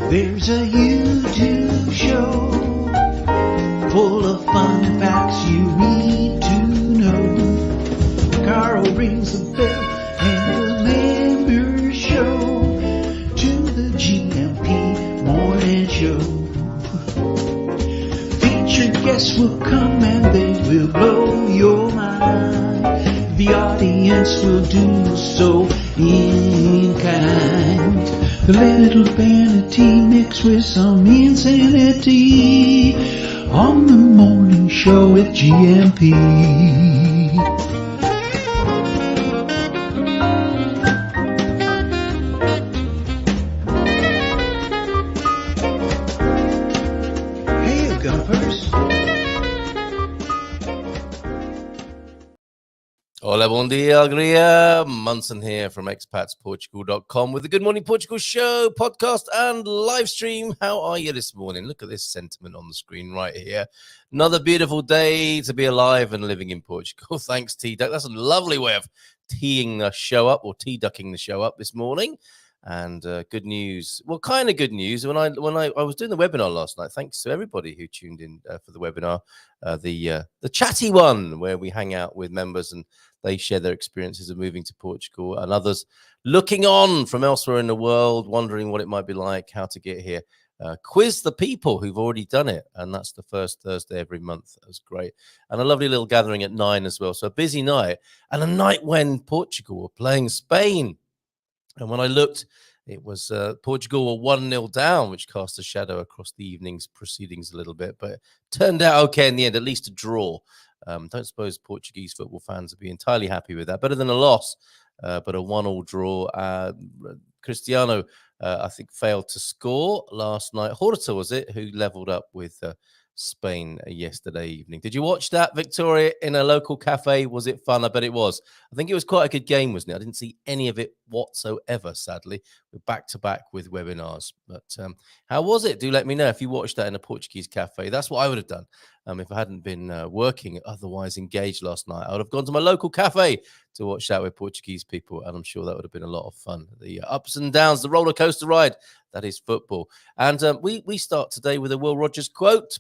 There's a YouTube show full of fun facts you need to know. Carl rings the bell and the members show to the GMP morning show. Featured guests will come and they will blow your mind. The audience will do so in kind. A little vanity mixed with some insanity on the morning show with GMP. Hey, Gumpers. Hola, bon dia, alegria. Munson here from expatsportugal.com with the Good Morning Portugal show, podcast, and live stream. How are you this morning? Look at this sentiment on the screen right here. Another beautiful day to be alive and living in Portugal. Thanks, T-Duck. That's a lovely way of teeing the show up, or T-Ducking the show up this morning. And good news. Well, kind of good news. When I was doing the webinar last night, thanks to everybody who tuned in for the webinar, the chatty one where we hang out with members and they share their experiences of moving to Portugal, and others looking on from elsewhere in the world, wondering what it might be like, how to get here. Quiz the people who've already done it, and that's the first Thursday every month. That was great. And a lovely little gathering at 9 as well. So a busy night, and a night when Portugal were playing Spain. And when I looked, it was Portugal were 1-0 down, which cast a shadow across the evening's proceedings a little bit. But it turned out okay in the end, at least a draw. Don't suppose Portuguese football fans would be entirely happy with that. Better than a loss, but a 1-1 draw. Cristiano, I think, failed to score last night. Horta, was it, who levelled up with Spain yesterday evening. Did you watch that, Victoria, in a local cafe? Was it fun? I bet it was. I think it was quite a good game, wasn't it? I didn't see any of it whatsoever, sadly. We're back-to-back with webinars. But how was it? Do let me know if you watched that in a Portuguese cafe. That's what I would have done if I hadn't been working, otherwise engaged last night. I would have gone to my local cafe to watch that with Portuguese people, and I'm sure that would have been a lot of fun. The ups and downs, the roller coaster ride, that is football. And we start today with a Will Rogers quote.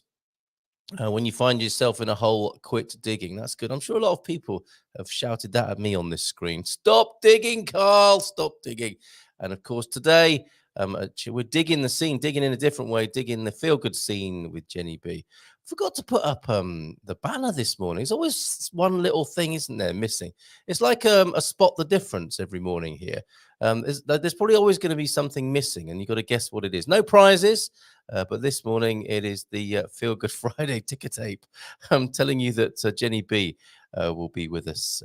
When you find yourself in a hole, quit digging. That's good. I'm sure a lot of people have shouted that at me on this screen. Stop digging, Carl. Stop digging. And of course, today we're digging the scene, digging in a different way, digging the feel-good scene with Jenni B. Forgot to put up the banner this morning. There's always one little thing, isn't there, missing? It's like a spot the difference every morning here. There's probably always going to be something missing, and you've got to guess what it is. No prizes. But this morning, it is the Feelgood Friday ticker tape. I'm telling you that Jenni B will be with us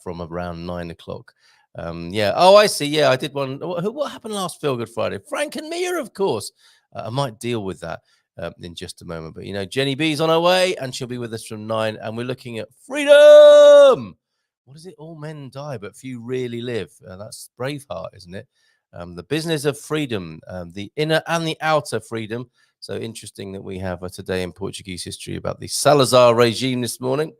from around 9 o'clock. Yeah. Oh, I see. Yeah, I did one. What happened last Feelgood Friday? Frank and Mia, of course. I might deal with that in just a moment. But, you know, Jenni B's on her way, and she'll be with us from 9. And we're looking at freedom. What is it? All men die, but few really live. That's Braveheart, isn't it? The business of freedom, the inner and the outer freedom. So interesting that we have today in Portuguese history about the Salazar regime this morning.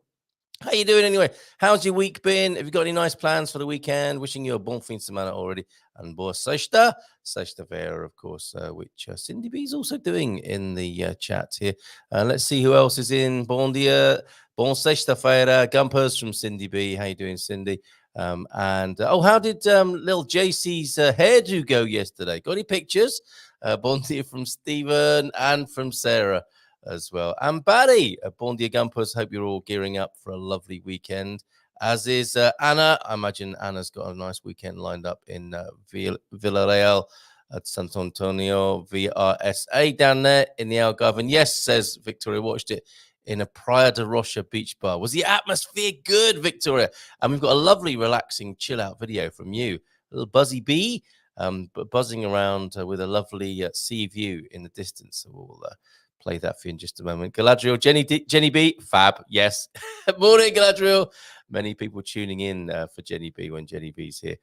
How you doing anyway? How's your week been? Have you got any nice plans for the weekend? Wishing you a bon fin de semana already. And boa sexta-feira, of course, which Cindy B is also doing in the chat here. Let's see who else is in. Bon dia, bon sexta-feira. Gumpers from Cindy B. How you doing, Cindy? How did little JC's hairdo go yesterday? Got any pictures? Bon dia from Stephen and from Sarah as well. And Barry, bon dia Gumpers. Hope you're all gearing up for a lovely weekend, as is Anna. I imagine Anna's got a nice weekend lined up in Villarreal at Sant Antonio, VRSA down there in the Algarve. And yes, says Victoria, watched it in a Praia de Rocha beach bar. Was the atmosphere good, Victoria? And we've got a lovely, relaxing, chill-out video from you. A little buzzy bee, but buzzing around with a lovely sea view in the distance. So we'll play that for you in just a moment. Galadriel, Jenni B, fab, yes. Morning, Galadriel. Many people tuning in for Jenni B when Jenni B's here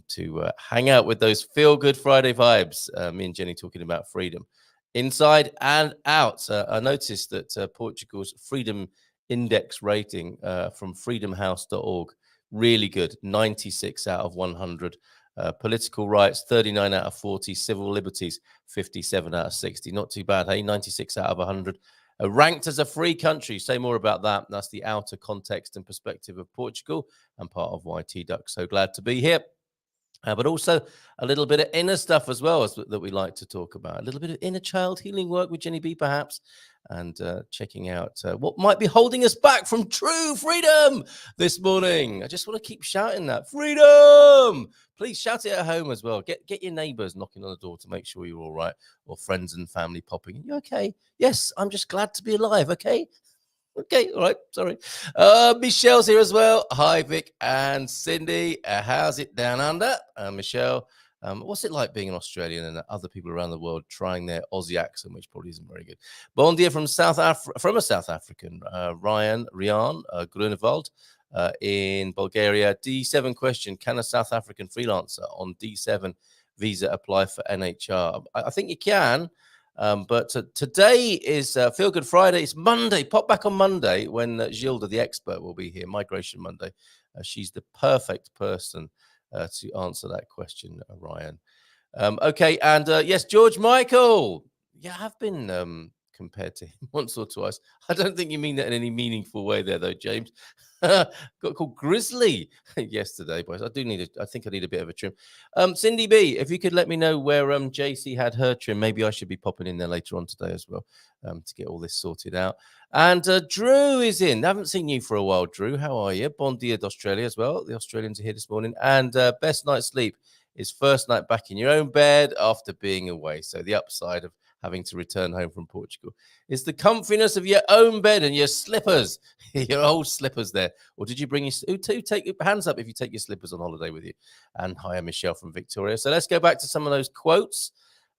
to hang out with those feel-good Friday vibes. Me and Jenni talking about freedom. Inside and out. I noticed that Portugal's Freedom Index rating from freedomhouse.org, really good, 96 out of 100. Political rights, 39 out of 40. Civil liberties, 57 out of 60. Not too bad, hey? 96 out of 100. Ranked as a free country. Say more about that. That's the outer context and perspective of Portugal and part of YT Duck. So glad to be here. But also a little bit of inner stuff as well that we like to talk about. A little bit of inner child healing work with Jenni B, perhaps, and checking out what might be holding us back from true freedom this morning. I just want to keep shouting that freedom. Please shout it at home as well. Get your neighbours knocking on the door to make sure you're all right, or friends and family popping. You okay? Yes, I'm just glad to be alive. Okay. Okay, all right, sorry. Michelle's here as well. Hi, Vic and Cindy. How's it down under? Michelle, what's it like being an Australian and other people around the world trying their Aussie accent, which probably isn't very good? Bon dia from a South African, Rian Grunewald in Bulgaria. D7 question, can a South African freelancer on D7 visa apply for NHR? I think you can. But today is Feelgood Friday. It's Monday. Pop back on Monday when Gilda, the expert, will be here. Migration Monday. She's the perfect person to answer that question, Ryan. Okay, and yes, George Michael. Yeah, I have been compared to him once or twice. I don't think you mean that in any meaningful way there, though, James. Got called Grizzly yesterday, boys. I think I need a bit of a trim. Cindy B, if you could let me know where JC had her trim, maybe I should be popping in there later on today as well to get all this sorted out. And Drew is in. I haven't seen you for a while, Drew. How are you? Bon dia d'Australia as well. The Australians are here this morning. And best night's sleep is first night back in your own bed after being away. So the upside of having to return home from Portugal is the comfiness of your own bed and your slippers, your old slippers there. Or did you bring your, take your hands up if you take your slippers on holiday with you? And hi, I'm Michelle from Victoria. So let's go back to some of those quotes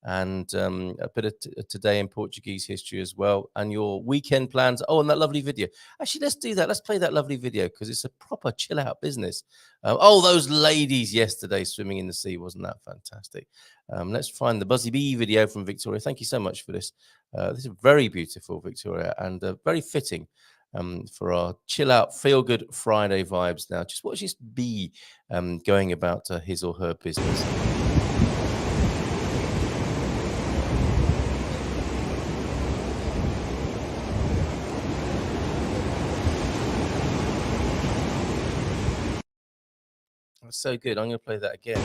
and a bit of today in Portuguese history as well, and your weekend plans. Oh, and that lovely video. Actually, let's do that. Let's play that lovely video because it's a proper chill out business. Oh, those ladies yesterday swimming in the sea. Wasn't that fantastic? Let's find the Buzzy Bee video from Victoria. Thank you so much for this. This is very beautiful, Victoria, and very fitting for our chill out, feel good Friday vibes. Now, just watch this bee going about his or her business. That's so good. I'm going to play that again.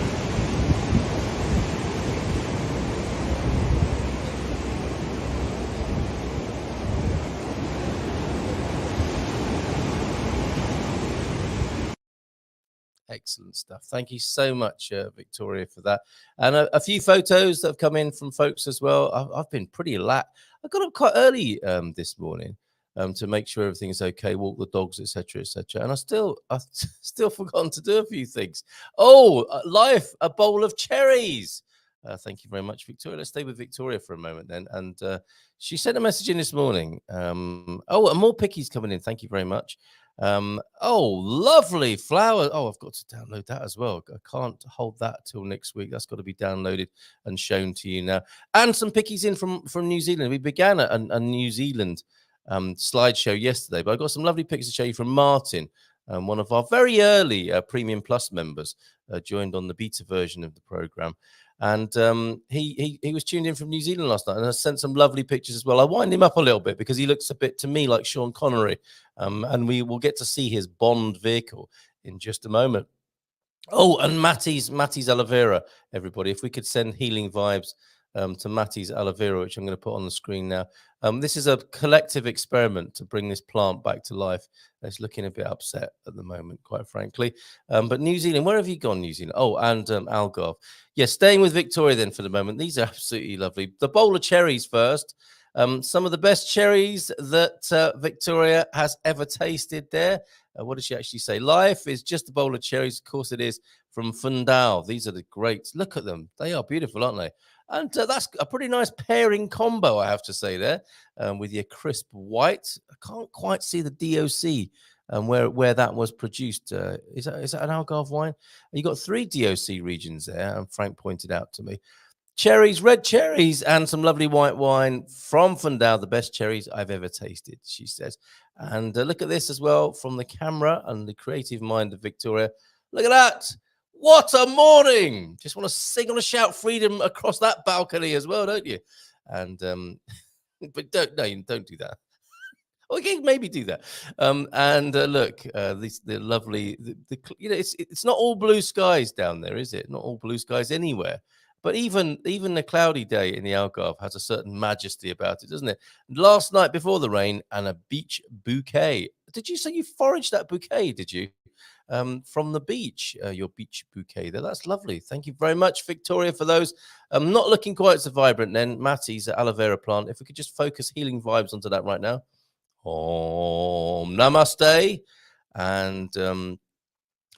Excellent stuff. Thank you so much, Victoria, for that. And a few photos that have come in from folks as well. I've been pretty I got up quite early this morning to make sure everything's okay, walk the dogs, etc., etc. And I've still forgotten to do a few things. Oh, life, a bowl of cherries. Thank you very much, Victoria. Let's stay with Victoria for a moment then. And she sent a message in this morning. Oh, and more pickies coming in. Thank you very much. Oh, lovely flower. Oh, I've got to download that as well. I can't hold that till next week. That's got to be downloaded and shown to you now. And some pickies in from New Zealand. We began a New Zealand slideshow yesterday, but I got some lovely pictures to show you from Martin, one of our very early Premium Plus members, joined on the beta version of the program. And he was tuned in from New Zealand last night, and I sent some lovely pictures as well. I wind him up a little bit because he looks a bit to me like Sean Connery, and we will get to see his Bond vehicle in just a moment. Oh, and Matty's aloe vera, everybody. If we could send healing vibes to Matty's aloe vera, which I'm going to put on the screen now. This is a collective experiment to bring this plant back to life. It's looking a bit upset at the moment, quite frankly. But New Zealand, where have you gone, New Zealand? Oh, and Algarve. Yeah, staying with Victoria then for the moment. These are absolutely lovely. The bowl of cherries first. Some of the best cherries that Victoria has ever tasted there. What does she actually say? Life is just a bowl of cherries. Of course it is, from Fundal. These are the greats. Look at them. They are beautiful, aren't they? And that's a pretty nice pairing combo, I have to say there, with your crisp white. I can't quite see the DOC where that was produced. Is that an Algarve wine? You got 3 DOC regions there, and Frank pointed out to me. Cherries, red cherries, and some lovely white wine from Fundal, the best cherries I've ever tasted, she says. And look at this as well from the camera and the creative mind of Victoria. Look at that. What a morning! Just want to sing and shout freedom across that balcony as well, don't you? And but don't do that. Okay, maybe do that. And look, the lovely, it's not all blue skies down there, is it? Not all blue skies anywhere. But even a cloudy day in the Algarve has a certain majesty about it, doesn't it? Last night before the rain and a beach bouquet. Did you say you foraged that bouquet? Did you? From the beach, your beach bouquet there. That's lovely. Thank you very much, Victoria, for those. Not looking quite so vibrant then. Matty's aloe vera plant. If we could just focus healing vibes onto that right now. Om Namaste, and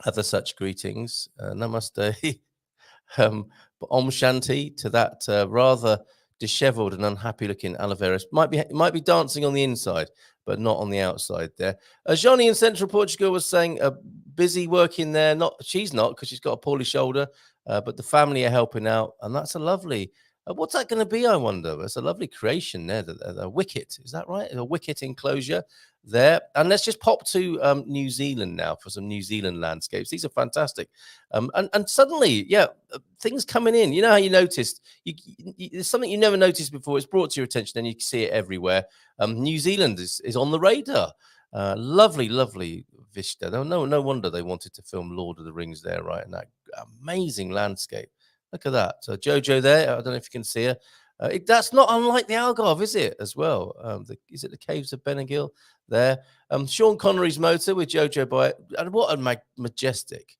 other such greetings. Namaste. Om Shanti to that rather disheveled and unhappy looking aloe vera. Might be dancing on the inside, but not on the outside there. Johnny in Central Portugal was saying busy working there. She's not, because she's got a poorly shoulder, but the family are helping out, and that's a lovely. What's that going to be, I wonder? It's a lovely creation there, the wicket. Is that right? A wicket enclosure there. And let's just pop to New Zealand now for some New Zealand landscapes. These are fantastic. And suddenly, yeah, things coming in. You know how you noticed? There's something you never noticed before. It's brought to your attention, and you can see it everywhere. New Zealand is on the radar. Lovely, lovely vista. No wonder they wanted to film Lord of the Rings there, right? And that amazing landscape. Look at that. So Jojo there. I don't know if you can see her. That's not unlike the Algarve, is it, as well? Is it the Caves of Benagil there? Sean Connery's motor with Jojo by it. And what a majestic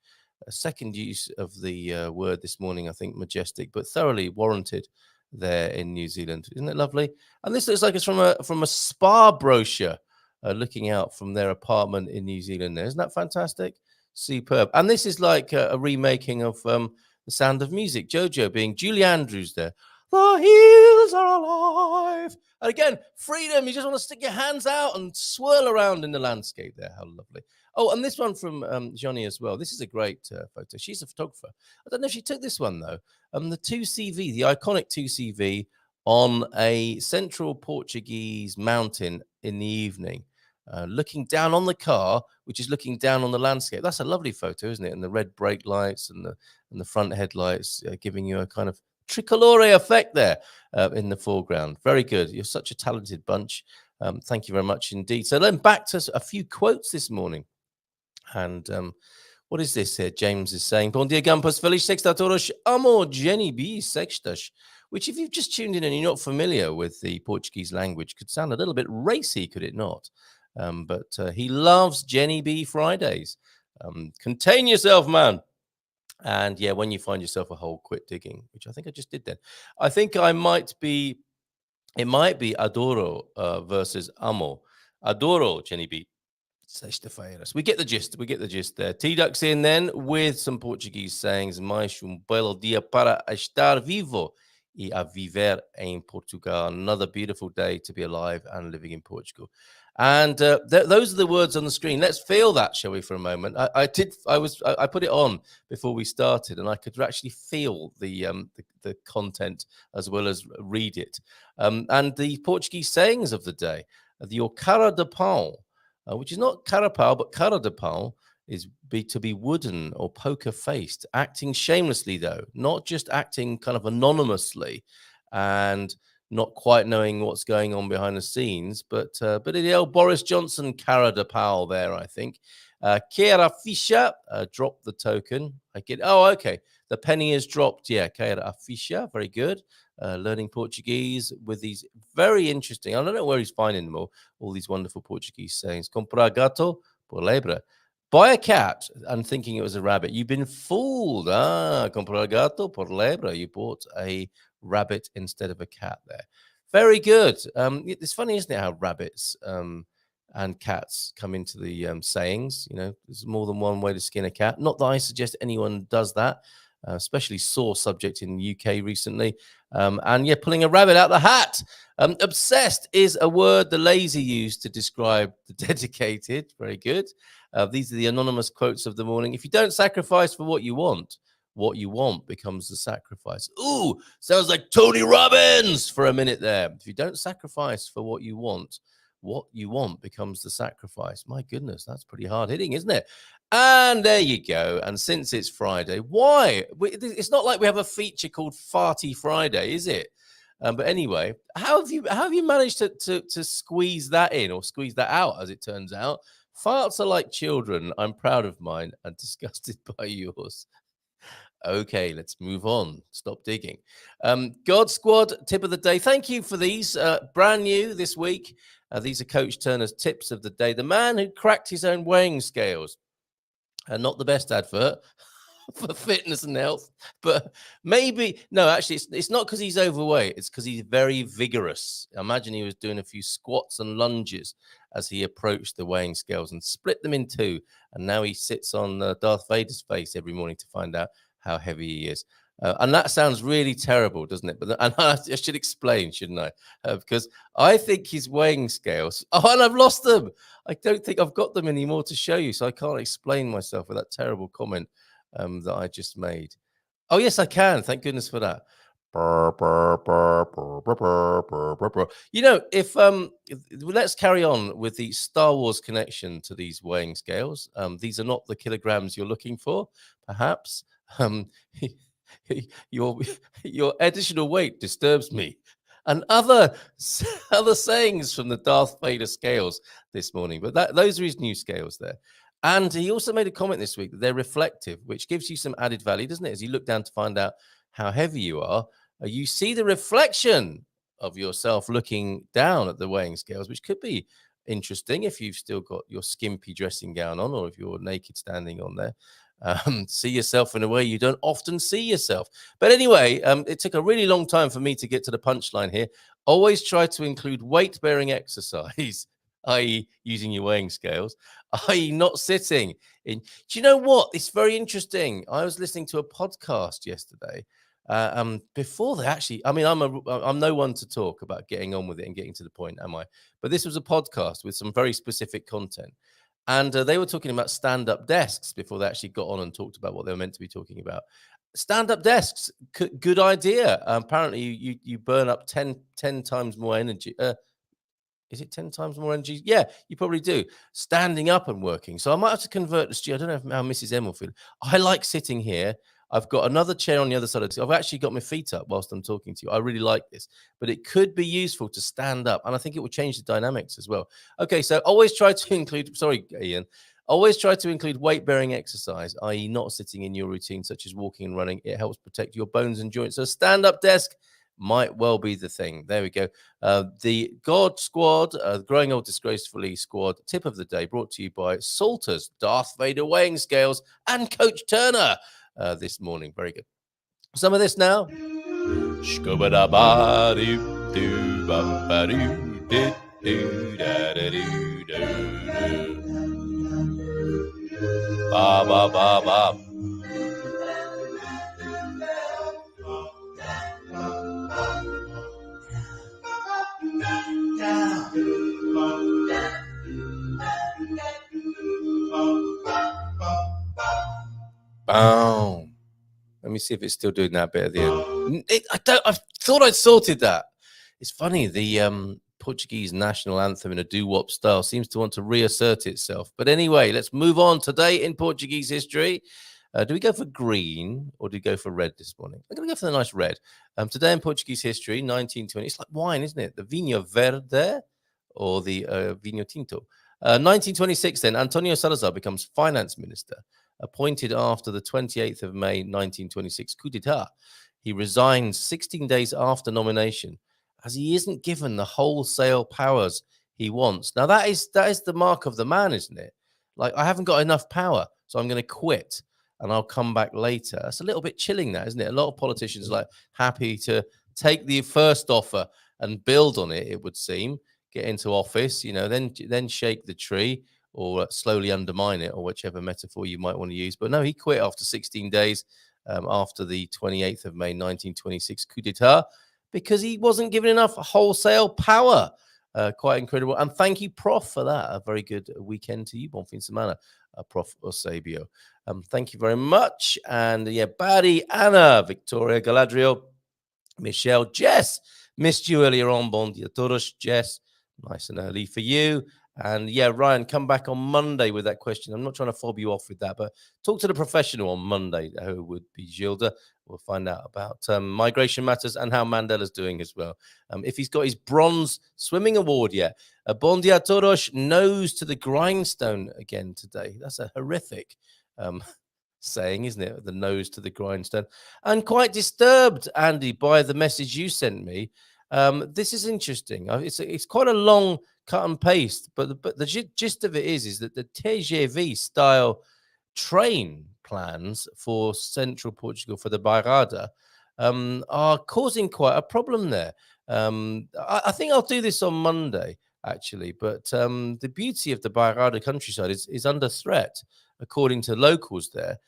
second use of the word this morning, I think, majestic, but thoroughly warranted there in New Zealand. Isn't it lovely? And this looks like it's from a spa brochure looking out from their apartment in New Zealand there. Isn't that fantastic? Superb. And this is like a remaking of The Sound of Music. Jojo being Julie Andrews there. The hills are alive. And again, freedom. You just want to stick your hands out and swirl around in the landscape there. How lovely. Oh, and this one from Jenni as well. This is a great photo. She's a photographer. I don't know if she took this one, though. The 2CV, the iconic 2CV on a central Portuguese mountain in the evening, looking down on the car, which is looking down on the landscape. That's a lovely photo, isn't it? And the red brake lights and the front headlights giving you a kind of tricolore effect there in the foreground. Very good. You're such a talented bunch. Thank you very much indeed. So then back to a few quotes this morning. And what is this here? James is saying, Bom dia, Campos. Feliz sexta a todos. Amo Jenni B. Sextas. Which, if you've just tuned in and you're not familiar with the Portuguese language, could sound a little bit racy, could it not? But he loves Jenni B. Fridays. Contain yourself, man. And yeah, when you find yourself a hole, quit digging, which I think I just did then. I think it might be adoro versus amo. Adoro, Jenni B. Sexta-feiras. We get the gist there. T-Duck's in then with some Portuguese sayings. Mais belo dia para estar vivo e a viver em Portugal. Another beautiful day to be alive and living in Portugal. And those are the words on the screen. Let's feel that, shall we, for a moment? I put it on before we started, and I could actually feel the content as well as read it. And the Portuguese sayings of the day, the cara de pão, which is not carapau, but cara de pão, is to be wooden or poker-faced, acting shamelessly, though, not just acting kind of anonymously and not quite knowing what's going on behind the scenes, but the old Boris Johnson cara de pão there, I think. Queira ficha, drop the token. I get, okay, the penny is dropped. Yeah, queira ficha, very good. Learning Portuguese with these very interesting, I don't know where he's finding them all these wonderful Portuguese sayings. Comprar gato por lebre. Buy a cat and thinking it was a rabbit. You've been fooled. Comprar gato por lebre. You bought a rabbit instead of a cat there. Very good. It's funny, isn't it, how rabbits and cats come into the sayings. You know, there's more than one way to skin a cat. Not that I suggest anyone does that. Especially sore subject in the UK recently. And yeah, pulling a rabbit out the hat. Obsessed is a word the lazy use to describe the dedicated. Very good. These are the anonymous quotes of the morning. If you don't sacrifice for what you want becomes the sacrifice. Ooh, sounds like Tony Robbins for a minute there. If you don't sacrifice for what you want what you want becomes the sacrifice. My goodness, that's pretty hard hitting, isn't it? And there you go. And since it's Friday, why? It's not like we have a feature called Farty Friday, is it? But anyway, how have you managed to squeeze that in, or squeeze that out, as it turns out? Farts are like children. I'm proud of mine and disgusted by yours. Okay, let's move on. Stop digging. God Squad tip of the day. Thank you for these. Brand new this week. These are Coach Turner's tips of the day. The man who cracked his own weighing scales. Not the best advert for fitness and health, but maybe no. Actually, it's not because he's overweight. It's because he's very vigorous. I imagine he was doing a few squats and lunges as he approached the weighing scales and split them in two. And now he sits on Darth Vader's face every morning to find out how heavy he is. And that sounds really terrible, doesn't it? But and I should explain, shouldn't I? Because I think his weighing scales. Oh, and I've lost them. I don't think I've got them anymore to show you, so I can't explain myself with that terrible comment that I just made. Oh, yes, I can. Thank goodness for that. You know, if let's carry on with the Star Wars connection to these weighing scales. These are not the kilograms you're looking for, perhaps. Your additional weight disturbs me, and other sayings from the Darth Vader scales this morning. But those are his new scales there. And he also made a comment this week that they're reflective, which gives you some added value, doesn't it? As you look down to find out how heavy you are, you see the reflection of yourself looking down at the weighing scales, which could be interesting if you've still got your skimpy dressing gown on, or if you're naked standing on there. See yourself in a way you don't often see yourself. But anyway, it took a really long time for me to get to the punchline here. Always try to include weight-bearing exercise, i.e. using your weighing scales, i.e. not sitting in. Do you know what? It's very interesting. I was listening to a podcast yesterday. Before they actually, I mean, I'm no one to talk about getting on with it and getting to the point, am I? But this was a podcast with some very specific content. And they were talking about stand-up desks before they actually got on and talked about what they were meant to be talking about. Stand-up desks, good idea. Apparently, you burn up 10 times more energy. Is it 10 times more energy? Yeah, you probably do. Standing up and working. So I might have to convert this. I don't know how Mrs. M will feel. I like sitting here. I've got another chair on the other side of the. I've actually got my feet up whilst I'm talking to you. I really like this, but it could be useful to stand up, and I think it will change the dynamics as well. Okay, so always try to include. Sorry, Ian. Always try to include weight-bearing exercise, i.e., not sitting in your routine, such as walking and running. It helps protect your bones and joints. So, stand-up desk might well be the thing. There we go. The God Squad, Growing Old Disgracefully Squad tip of the day, brought to you by Salters, Darth Vader weighing scales, and Coach Turner. This morning. Very good. Some of this now. Ba ba ba ba. Boom. Let me see if it's still doing that bit at the end. I thought I'd sorted that. It's funny, the Portuguese national anthem in a doo-wop style seems to want to reassert itself. But anyway, let's move on. Today in Portuguese history, do we go for green or do we go for red this morning? I'm going to go for the nice red. Today in Portuguese history, 1920. It's like wine, isn't it? The Vinho Verde or the Vinho Tinto. 1926 then, Antonio Salazar becomes finance minister, appointed after the 28th of May, 1926 coup d'etat. He resigns 16 days after nomination, as he isn't given the wholesale powers he wants. Now, that is the mark of the man, isn't it? Like, I haven't got enough power, so I'm going to quit, and I'll come back later. It's a little bit chilling, that, isn't it? A lot of politicians are like happy to take the first offer and build on it, it would seem, get into office, then shake the tree, or slowly undermine it, or whichever metaphor you might want to use. But no, he quit after 16 days after the 28th of May, 1926 coup d'etat, because he wasn't given enough wholesale power. Quite incredible. And thank you, Prof, for that. A very good weekend to you. Bon fin de semana, Prof Eusebio. Thank you very much. And yeah, Barry, Anna, Victoria, Galadriel, Michelle, Jess. Missed you earlier on. Bon dia todos, Jess. Nice and early for you. And yeah, Ryan, come back on Monday with that question. I'm not trying to fob you off with that, but talk to the professional on Monday, who would be Gilda. We'll find out about migration matters and how Mandela's doing as well. If he's got his bronze swimming award yet. Bon dia todos, nose to the grindstone again today. That's a horrific saying, isn't it? The nose to the grindstone. And quite disturbed, Andy, by the message you sent me. This is interesting. It's quite a long cut and paste, but the gist of it is that the TGV style train plans for central Portugal for the Bairrada are causing quite a problem there. I think I'll do this on Monday, actually, but the beauty of the Bairrada countryside is under threat, according to locals there,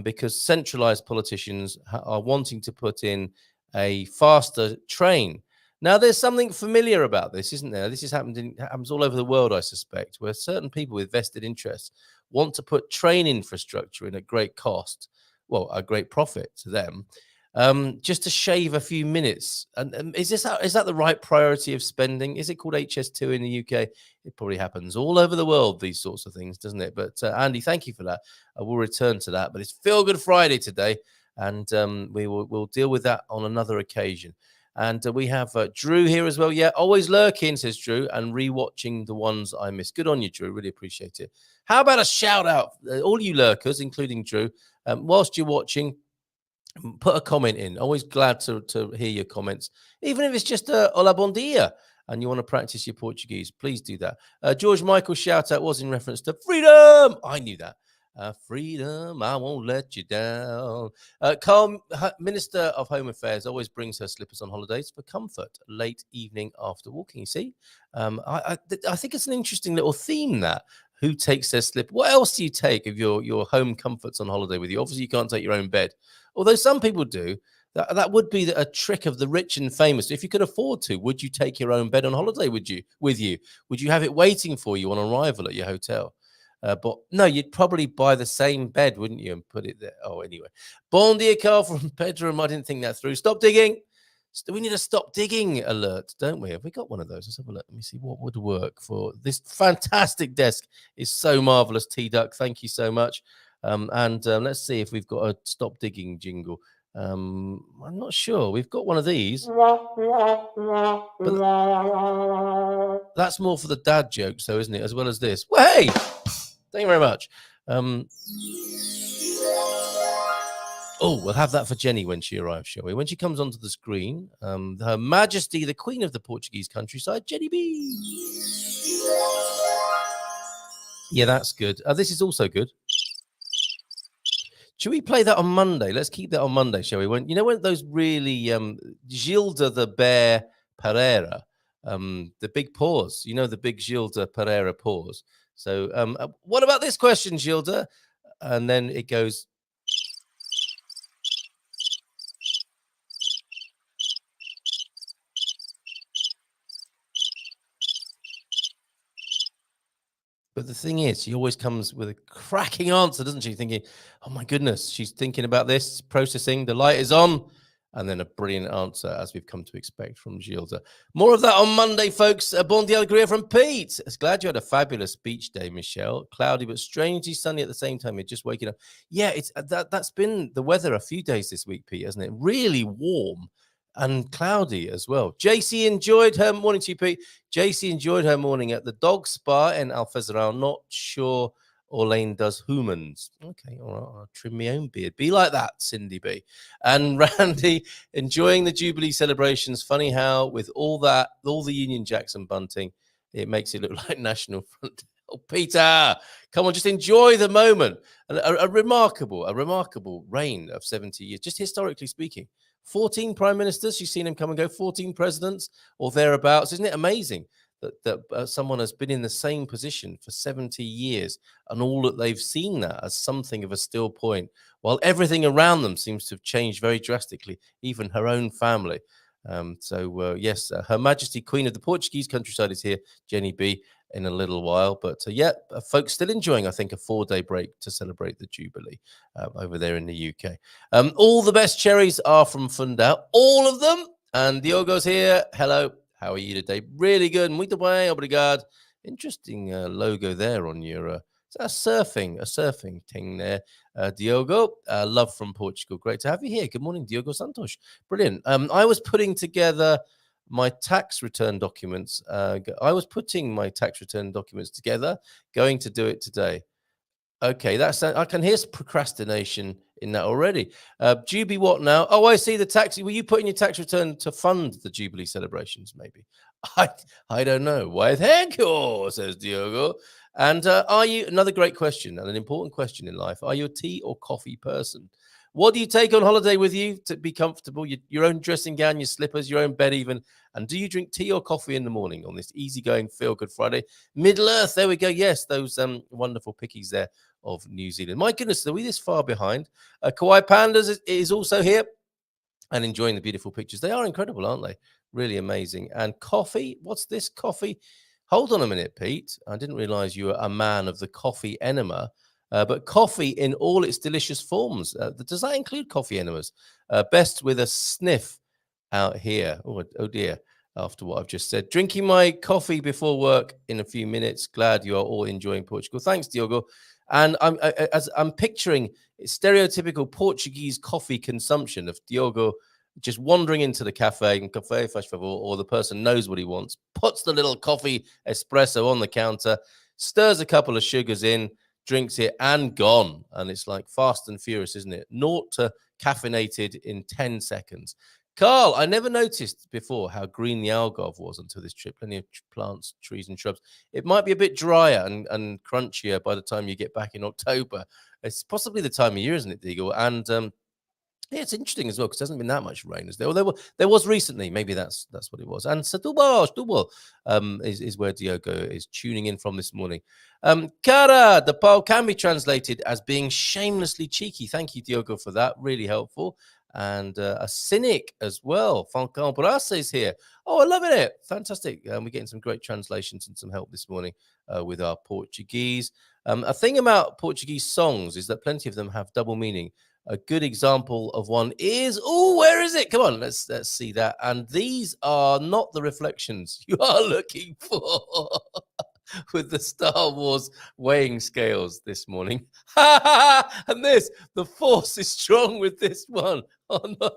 because centralized politicians are wanting to put in a faster train. Now, there's something familiar about this, isn't there? This happens all over the world, I suspect, where certain people with vested interests want to put train infrastructure in at great cost, well, a great profit to them, just to shave a few minutes. And is that the right priority of spending? Is it called HS2 in the UK? It probably happens all over the world, these sorts of things, doesn't it? But Andy, thank you for that. I will return to that. But it's Feelgood Friday today, and we'll deal with that on another occasion. And we have Drew here as well. Yeah, always lurking, says Drew, and rewatching the ones I missed. Good on you, Drew. Really appreciate it. How about a shout out, all you lurkers, including Drew, whilst you're watching, put a comment in. Always glad to hear your comments, even if it's just hola bon dia and you want to practice your Portuguese. Please do that. George Michael's shout out was in reference to freedom. I knew that. Freedom, I won't let you down. Carl, Minister of Home Affairs, always brings her slippers on holidays for comfort late evening after walking. You see, I think it's an interesting little theme that. Who takes their slip? What else do you take of your home comforts on holiday with you? Obviously, you can't take your own bed, although some people do. That would be a trick of the rich and famous. If you could afford to, would you take your own bed on holiday? With you? Would you have it waiting for you on arrival at your hotel? But no, you'd probably buy the same bed, wouldn't you, and put it there. Oh, anyway. Bon dia, Carl from Pedram. I didn't think that through. Stop digging. We need a stop digging alert, don't we? Have we got one of those? Let's have a look. Let me see what would work for this fantastic desk. Is so marvelous, T-Duck. Thank you so much. Let's see if we've got a stop digging jingle. I'm not sure. We've got one of these. But that's more for the dad jokes, though, isn't it? As well as this. Well, hey! Thank you very much. We'll have that for Jenni when she arrives, shall we? When she comes onto the screen, Her Majesty, the Queen of the Portuguese countryside, Jenni B. Yeah, that's good. This is also good. Should we play that on Monday? Let's keep that on Monday, shall we? When those really Gilda the Bear Pereira, the big paws, the big Gilda Pereira paws. So what about this question, Gilda? And then it goes. But the thing is, she always comes with a cracking answer, doesn't she? Thinking, oh my goodness, she's thinking about this, processing, the light is on, and then a brilliant answer, as we've come to expect from Gilda. More of that on Monday, folks. Bon dia alegria from Pete. It's glad you had a fabulous beach day, Michelle. Cloudy, but strangely sunny at the same time. You're just waking up. Yeah, that's been the weather a few days this week, Pete, hasn't it? Really warm and cloudy as well. JC enjoyed her morning to you, Pete. JC enjoyed her morning at the dog spa in Alfezerão. Not sure Orlane does humans. Okay, all right, I'll trim my own beard. Be like that, Cindy B. And Randy enjoying the Jubilee celebrations. Funny how with all the Union Jacks and bunting, it makes it look like National Front. Oh, Peter, come on, just enjoy the moment. A remarkable reign of 70 years, just historically speaking. 14 prime ministers, you've seen him come and go, 14 presidents or thereabouts. Isn't it amazing that someone has been in the same position for 70 years and all that they've seen that as something of a still point, while everything around them seems to have changed very drastically, even her own family. Yes, Her Majesty Queen of the Portuguese countryside is here, Jenni B, in a little while. But folks still enjoying, I think, a 4-day break to celebrate the Jubilee over there in the UK. All the best cherries are from Fundao, all of them. And Diogo's here. Hello. How are you today? Really good. Muito bem, obrigado. Interesting logo there on your is that a surfing thing there. Diogo, love from Portugal. Great to have you here. Good morning, Diogo Santos. Brilliant. I was putting together my tax return documents. I was putting my tax return documents together, going to do it today. Okay, I can hear some procrastination in that already. Jubilee, what now? Oh, I see the tax. Were you putting your tax return to fund the Jubilee celebrations? Maybe. I I don't know. Why? Thank you, says Diogo. And are you another great question and an important question in life? Are you a tea or coffee person? What do you take on holiday with you to be comfortable? Your own dressing gown, your slippers, your own bed, even. And do you drink tea or coffee in the morning on this easygoing Feel Good Friday? Middle Earth, there we go. Yes, those wonderful pickies there of New Zealand. My goodness, are we this far behind? Kawaii Pandas is also here and enjoying the beautiful pictures. They are incredible, aren't they? Really amazing. And coffee, what's this coffee? Hold on a minute, Pete. I didn't realize you were a man of the coffee enema. But coffee in all its delicious forms. Does that include coffee enemas? Best with a sniff out here. Oh dear. After what I've just said, drinking my coffee before work in a few minutes. Glad you are all enjoying Portugal. Thanks, Diogo. And as I'm picturing stereotypical Portuguese coffee consumption of Diogo just wandering into the cafe and cafe festival, or the person knows what he wants, puts the little coffee espresso on the counter, stirs a couple of sugars in, drinks it, and gone. And it's like fast and furious, isn't it? Naught to caffeinated in 10 seconds. Carl, I never noticed before how green the Algarve was until this trip. Plenty of plants, trees, and shrubs. It might be a bit drier and crunchier by the time you get back in October. It's possibly the time of year, isn't it, Deagle? And yeah, it's interesting as well because there hasn't been that much rain as there. Well, there was recently. Maybe that's what it was. And Setúbal is where Diogo is tuning in from this morning. Cara, the poll can be translated as being shamelessly cheeky. Thank you, Diogo, for that. Really helpful. And a cynic as well. Falcão Brasa is here. Oh, I love it. Fantastic. We're getting some great translations and some help this morning with our Portuguese. A thing about Portuguese songs is that plenty of them have double meaning. A good example of one is, oh, where is it? Come on, let's see that. And these are not the reflections you are looking for with the Star Wars weighing scales this morning. And this, the force is strong with this one. Oh, no.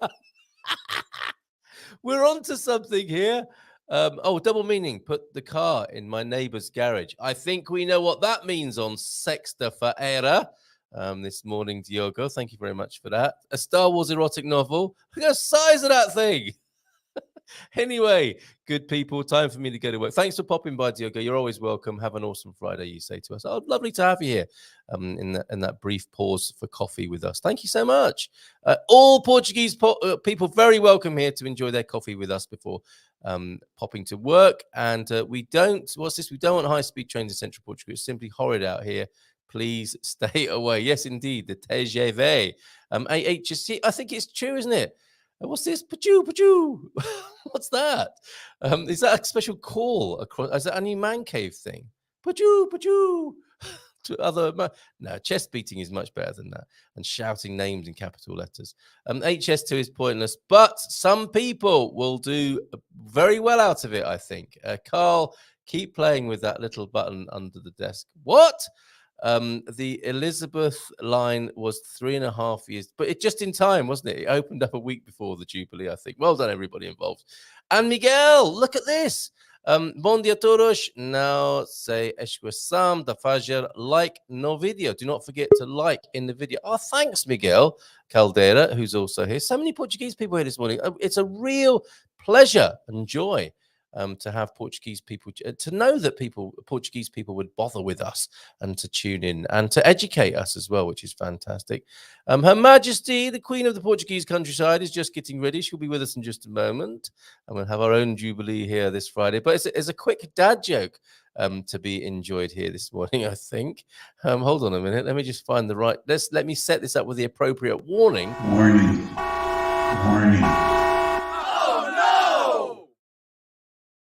We're on to something here. Double meaning. Put the car in my neighbor's garage. I think we know what that means on Sexta Feira. This morning, Diogo. Thank you very much for that. A Star Wars erotic novel. Look at the size of that thing. Anyway, good people, time for me to go to work. Thanks for popping by, Diogo. You're always welcome. Have an awesome Friday, you say to us. Oh, lovely to have you here in that brief pause for coffee with us. Thank you so much. All Portuguese people very welcome here to enjoy their coffee with us before popping to work. And we don't want high-speed trains in central Portugal. It's simply horrid out here. Please stay away. Yes, indeed, the TGV. HSC, I think it's true, isn't it? What's this? Pachoo. What's that? Is that a special call across? Is that a new man cave thing? Pachoo. To other no, chest beating is much better than that, and shouting names in capital letters. HS2 is pointless, but some people will do very well out of it, I think. Carl, keep playing with that little button under the desk. What? The Elizabeth line was 3.5 years, but it just in time, wasn't it? It opened up a week before the Jubilee, I think. Well done, everybody involved. And Miguel, look at this. Bom dia todos. Now say esqueçam de fazer like no video. Do not forget to like in the video. Oh, thanks, Miguel Caldeira, who's also here. So many Portuguese people here this morning. It's a real pleasure and joy to have Portuguese people, to know that Portuguese people would bother with us and to tune in and to educate us as well, which is fantastic. Her Majesty, the Queen of the Portuguese countryside, is just getting ready. She'll be with us in just a moment, and we'll have our own Jubilee here this Friday. But it's a quick dad joke to be enjoyed here this morning, I think. Hold on a minute. Let me just find the right. Let me set this up with the appropriate warning. Warning.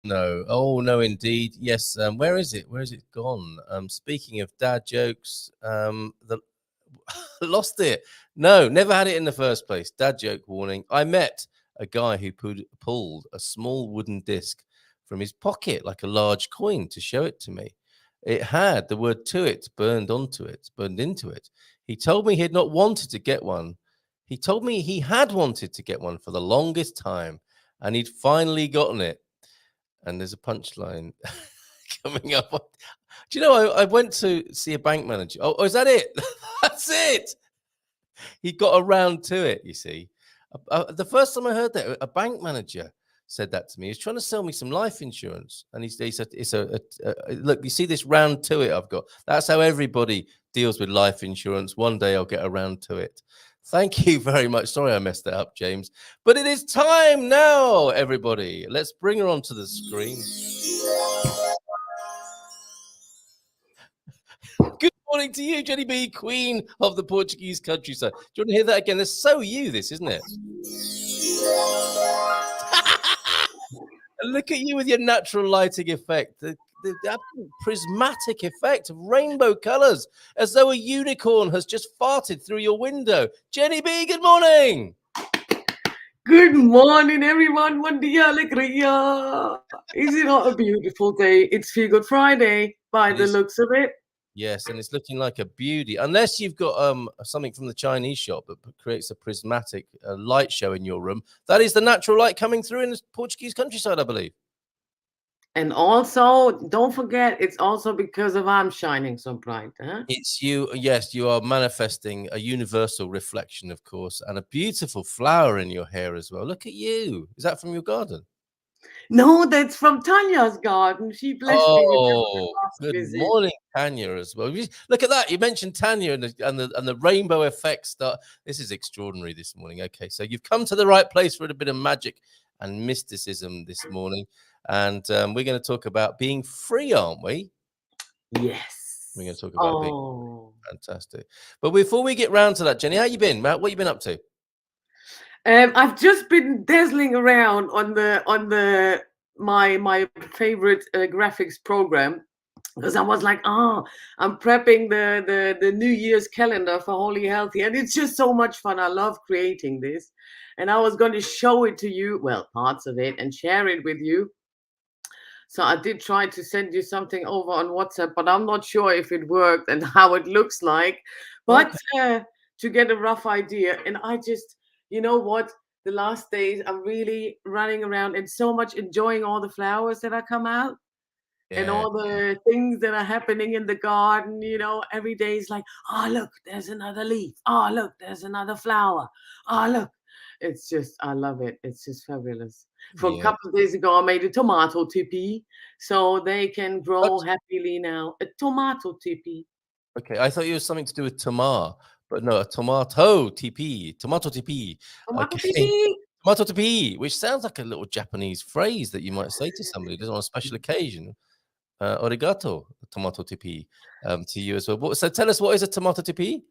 No. Oh, no, indeed. Yes. Where is it? Where is it gone? Speaking of dad jokes, lost it. No, never had it in the first place. Dad joke warning. I met a guy who pulled a small wooden disc from his pocket like a large coin to show it to me. It had the word "to it" burned into it. He told me he had not wanted to get one. He told me he had wanted to get one for the longest time, and he'd finally gotten it. And there's a punchline coming up. Do you know, I went to see a bank manager. Oh, is that it? That's it. He got around to it, you see. The first time I heard that, a bank manager said that to me. He's trying to sell me some life insurance. And he said, look, you see this round to it I've got? That's how everybody deals with life insurance. One day I'll get around to it. Thank you very much. Sorry I messed that up, James. But it is time now, everybody. Let's bring her onto the screen. Good morning to you, Jenni B, Queen of the Portuguese countryside. Do you want to hear that again? That's so you, this, isn't it? Look at you with your natural lighting effect, the absolute prismatic effect of rainbow colors, as though a unicorn has just farted through your window. Jenni B, good morning. Good morning, everyone. Bom dia, alegria. Is it not a beautiful day? It's Feelgood Friday by the looks of it. Yes, and it's looking like a beauty. Unless you've got something from the Chinese shop that creates a prismatic light show in your room. That is the natural light coming through in the Portuguese countryside, I believe. And also, don't forget, it's also because of I'm shining so bright. Huh? It's you. Yes, you are manifesting a universal reflection, of course, and a beautiful flower in your hair as well. Look at you. Is that from your garden? No, that's from Tanya's garden. She blessed me with Oh, last good visit. morning, Tanya, as well. Look at that. You mentioned Tanya and the rainbow effect start. This is extraordinary this morning. Okay, so you've come to the right place for a bit of magic and mysticism this morning. And we're going to talk about being free, aren't we? Yes. We're going to talk about being free. Fantastic. But before we get round to that, Jenni, how you been? What you been up to? I've just been dazzling around on my favorite graphics program, because I was like, I'm prepping the New Year's calendar for HoliHealthy, and it's just so much fun. I love creating this, and I was going to show it to you, well, parts of it, and share it with you. So I did try to send you something over on WhatsApp, but I'm not sure if it worked and how it looks like. But to get a rough idea, and I just, you know what? The last days I'm really running around and so much enjoying all the flowers that are come out. Yeah. And all the things that are happening in the garden, you know, every day is like, oh, look, there's another leaf. Oh, look, there's another flower. Oh, look. It's just, I love it. It's just fabulous. For a couple of days ago, I made a tomato tipi so they can grow happily now. A tomato tipi. Okay, I thought it was something to do with tamar, but no, a tomato tipi. Tomato tipi, which sounds like a little Japanese phrase that you might say to somebody on a special occasion. Arigato, tomato tipi, to you as well. So tell us, what is a tomato tipi?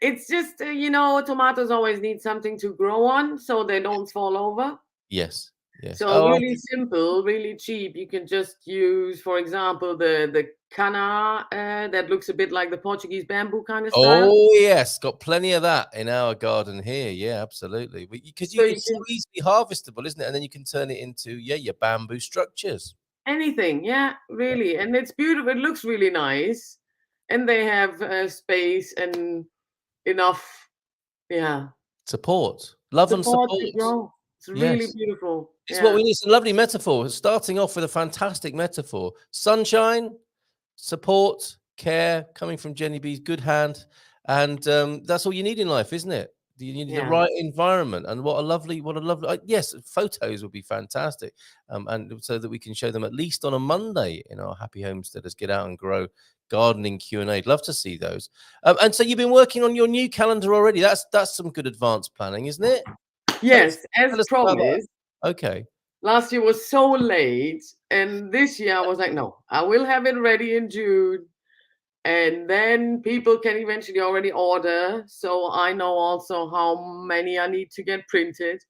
It's just, tomatoes always need something to grow on so they don't fall over. Yes. So really simple, really cheap. You can just use, for example, the cana that looks a bit like the Portuguese bamboo kind of style. Oh, yes. Got plenty of that in our garden here. Yeah, absolutely. Because it's so easily harvestable, isn't it? And then you can turn it into, your bamboo structures. Anything. Yeah, really. And it's beautiful. It looks really nice. And they have space and enough, support. Love and support. To grow. It's really beautiful. It's what we need. It's a lovely metaphor. Starting off with a fantastic metaphor. Sunshine, support, care, coming from Jenni B's good hand. And that's all you need in life, isn't it? You need the right environment. And what a lovely, yes, photos would be fantastic. And so that we can show them at least on a Monday in our Happy Homesteaders Get Out and Grow gardening Q&A. I'd love to see those. And so you've been working on your new calendar already. That's some good advanced planning, isn't it? Yes, as promised. Okay. Last year was so late, and this year I was like, no, I will have it ready in June, and then people can eventually already order. So I know also how many I need to get printed.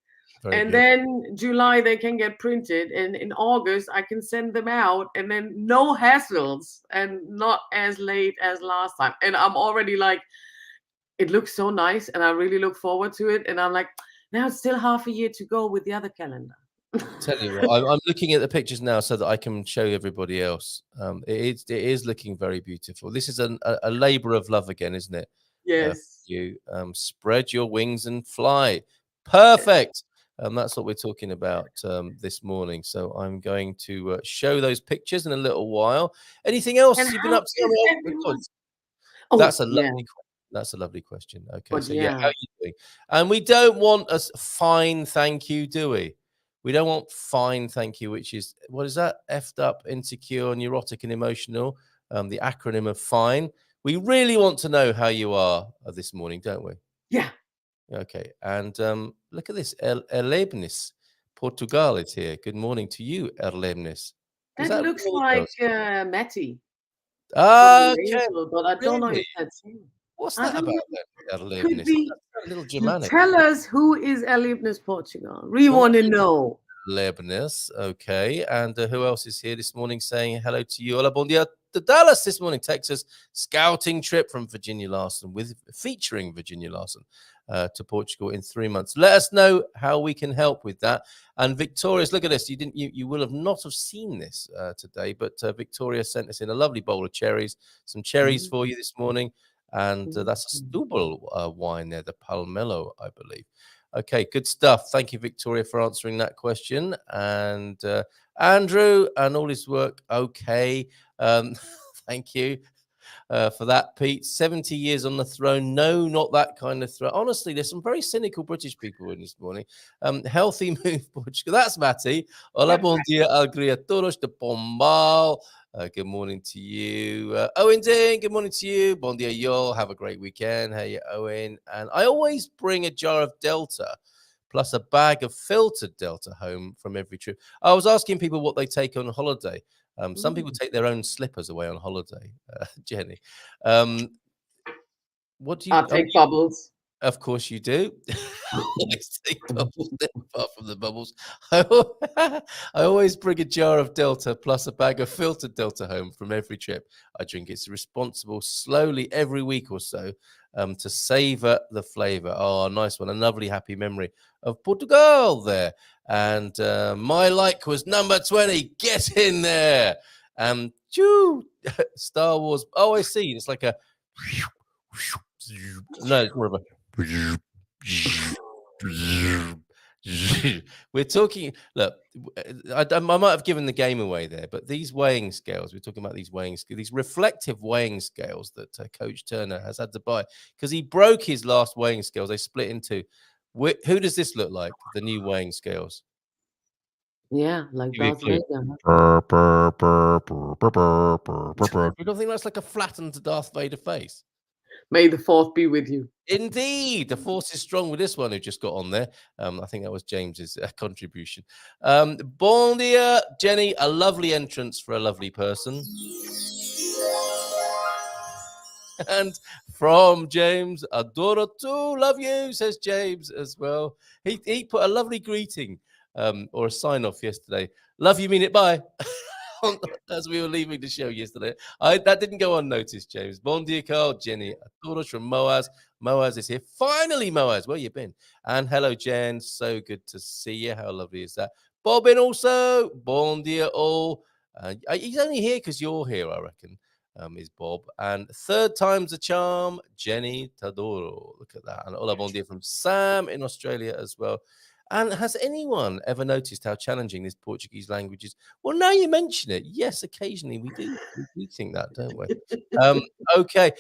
Then July they can get printed, and in August I can send them out, and then no hassles and not as late as last time. And I'm already like, it looks so nice, and I really look forward to it. And I'm like, now it's still half a year to go with the other calendar. Tell you what, I'm looking at the pictures now so that I can show everybody else. It is looking very beautiful. This is a labor of love again, isn't it? Yes. You spread your wings and fly. Perfect. That's what we're talking about this morning. So I'm going to show those pictures in a little while. Anything And else you've been how up to? is Oh, everyone? that's Oh, a yeah. lovely That's a lovely question. Okay, But so yeah, how yeah. are you doing? And we don't want a fine thank you, do we? We don't want fine thank you, which is what is that? Effed up, insecure, neurotic, and emotional. The acronym of fine. We really want to know how you are this morning, don't we? Yeah. Okay, and look at this. Erlebnis. Portugal is here. Good morning to you, Erlebnis. Is That that looks real, like girls? Matty from the Okay, label, but I don't know really? if that's him. What's I that don't know. about then, Could Erlebnis? be. That's a little Germanic. Tell us who is Erlebnis Portugal. We Who want to know. Lebanese. Okay. And who else is here this morning saying hello to you? Hola, bon dia to Dallas this morning, Texas. Scouting trip from Virginia Larson featuring Virginia Larson to Portugal in 3 months. Let us know how we can help with that. And Victoria's, look at this. You will have not have seen this today, but Victoria sent us in a lovely bowl of cherries, some cherries for you this morning. And that's a Stubble wine there, the Palmello, I believe. Okay, good stuff. Thank you, Victoria, for answering that question. And Andrew and all his work. Okay. Thank you for that, Pete. 70 years on the throne. No, not that kind of throne. Honestly, there's some very cynical British people in this morning. Healthy move, Portugal. That's Matty. Hola, bon dia, alegria todos de Pombal. Good morning to you. Owen Ding, good morning to you. Bon dia, y'all. Have a great weekend. Hey, Owen. And I always bring a jar of Delta plus a bag of filtered Delta home from every trip. I was asking people what they take on holiday. Some people take their own slippers away on holiday, Jenny. What do you? I'll take bubbles. Of course you do. Always take bubbles, apart from the bubbles. I always bring a jar of Delta plus a bag of filtered Delta home from every trip I drink. It's responsible slowly every week or so to savor the flavor. Oh, nice one. A lovely happy memory of Portugal there. And my like was number 20. Get in there. Star Wars. Oh, I see. It's like a no, it's more of a we're talking. Look, I might have given the game away there, but these weighing scales, we're talking about these reflective weighing scales that Coach Turner has had to buy because he broke his last weighing scales. They split into. Who does this look like? The new weighing scales. Yeah, like Give me a Darth clue. Vader. You don't think that's like a flattened Darth Vader face? May the fourth be with you. Indeed, the force is strong with this one who just got on there. I think that was James's contribution. Bon dia, Jenny, a lovely entrance for a lovely person. And from James, adoro tu, love you, says James as well. He put a lovely greeting or a sign off yesterday. Love you, mean it, bye. As we were leaving the show yesterday. That didn't go unnoticed, James. Bon dia, Carl, Jenny. Todos from Moaz. Moaz is here. Finally, Moaz, where you been? And hello, Jen. So good to see you. How lovely is that? Bobbin also. Bon dia, all. He's only here because you're here, I reckon, is Bob. And third time's a charm, Jenny Tadoro. Look at that. And hola, bon dia from Sam in Australia as well. And has anyone ever noticed how challenging this Portuguese language is? Well, now you mention it, yes, occasionally we do think that, don't we? Okay.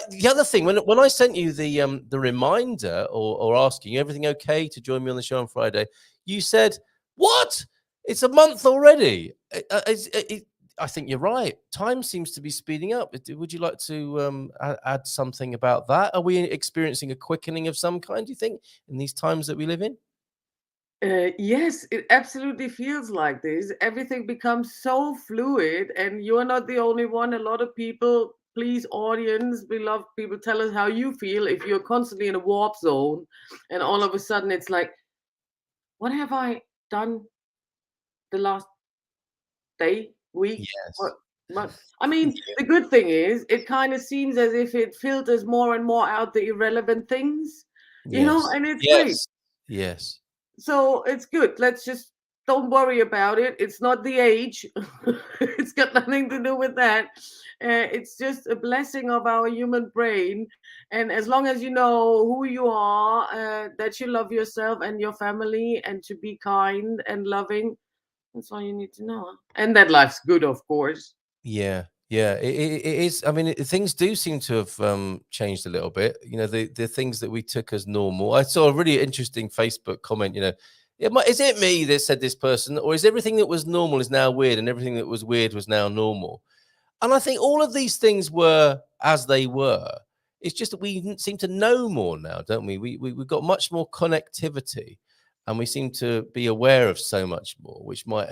The other thing, when I sent you the reminder or asking you everything okay to join me on the show on Friday, you said, "What? It's a month already." I think you're right. Time seems to be speeding up. Would you like to add something about that? Are we experiencing a quickening of some kind, do you think, in these times that we live in? Yes, it absolutely feels like this. Everything becomes so fluid, and you're not the only one. A lot of people, please, audience, we love people. Tell us how you feel if you're constantly in a warp zone, and all of a sudden it's like, what have I done the last day, week, Yes. or month? I mean, the good thing is, it kind of seems as if it filters more and more out the irrelevant things, Yes. and it's great. Yes. Yes. So it's good. Let's just don't worry about it. It's not the age. It's got nothing to do with that. It's just a blessing of our human brain. And as long as you know who you are, that you love yourself and your family, and to be kind and loving, that's all you need to know. And that life's good, of course. Yeah, yeah, it is. I mean, things do seem to have changed a little bit. You know, the things that we took as normal. I saw a really interesting Facebook comment. You know, is it me that said this person, or is everything that was normal is now weird, and everything that was weird was now normal? And I think all of these things were as they were. It's just that we seem to know more now, don't we? We've got much more connectivity, and we seem to be aware of so much more, which might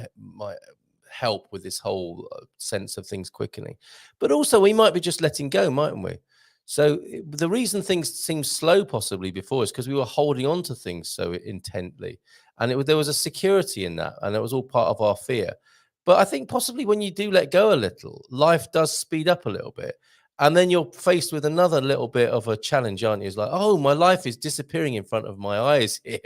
help with this whole sense of things quickening. But also, we might be just letting go, mightn't we? So the reason things seemed slow possibly before is because we were holding on to things so intently, and there was a security in that, and it was all part of our fear. But I think possibly when you do let go a little, life does speed up a little bit. And then you're faced with another little bit of a challenge, aren't you? It's like, oh, my life is disappearing in front of my eyes here.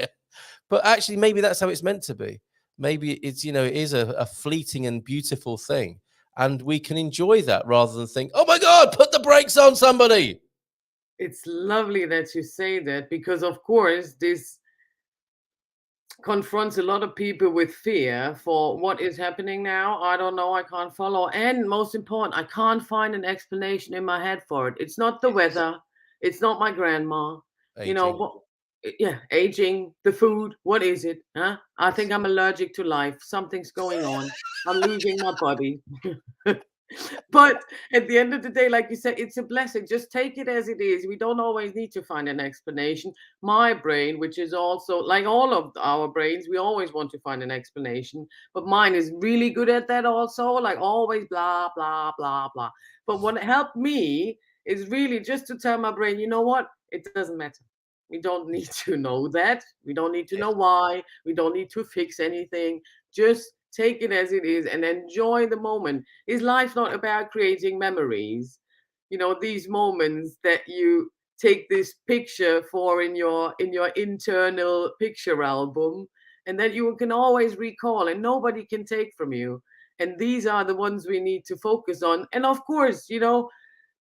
But actually, maybe that's how it's meant to be. Maybe it's, it is a fleeting and beautiful thing. And we can enjoy that rather than think, oh my God, put the brakes on, somebody. It's lovely that you say that, because, of course, this confronts a lot of people with fear for what is happening now. I don't know, I can't follow. And most important, I can't find an explanation in my head for it. It's not the weather, it's not my grandma. Aging. What, yeah, aging, the food, what is it? Huh? I think I'm allergic to life. Something's going on. I'm losing my body. But at the end of the day, like you said, it's a blessing. Just take it as it is. We don't always need to find an explanation. My brain, which is also like all of our brains, we always want to find an explanation. But mine is really good at that also, like always blah, blah, blah, blah. But what helped me is really just to tell my brain, you know what? It doesn't matter. We don't need to know that. We don't need to know why. We don't need to fix anything. Just take it as it is and enjoy the moment. Is life not about creating memories? These moments that you take this picture for in your internal picture album, and that you can always recall and nobody can take from you. And these are the ones we need to focus on. And of course,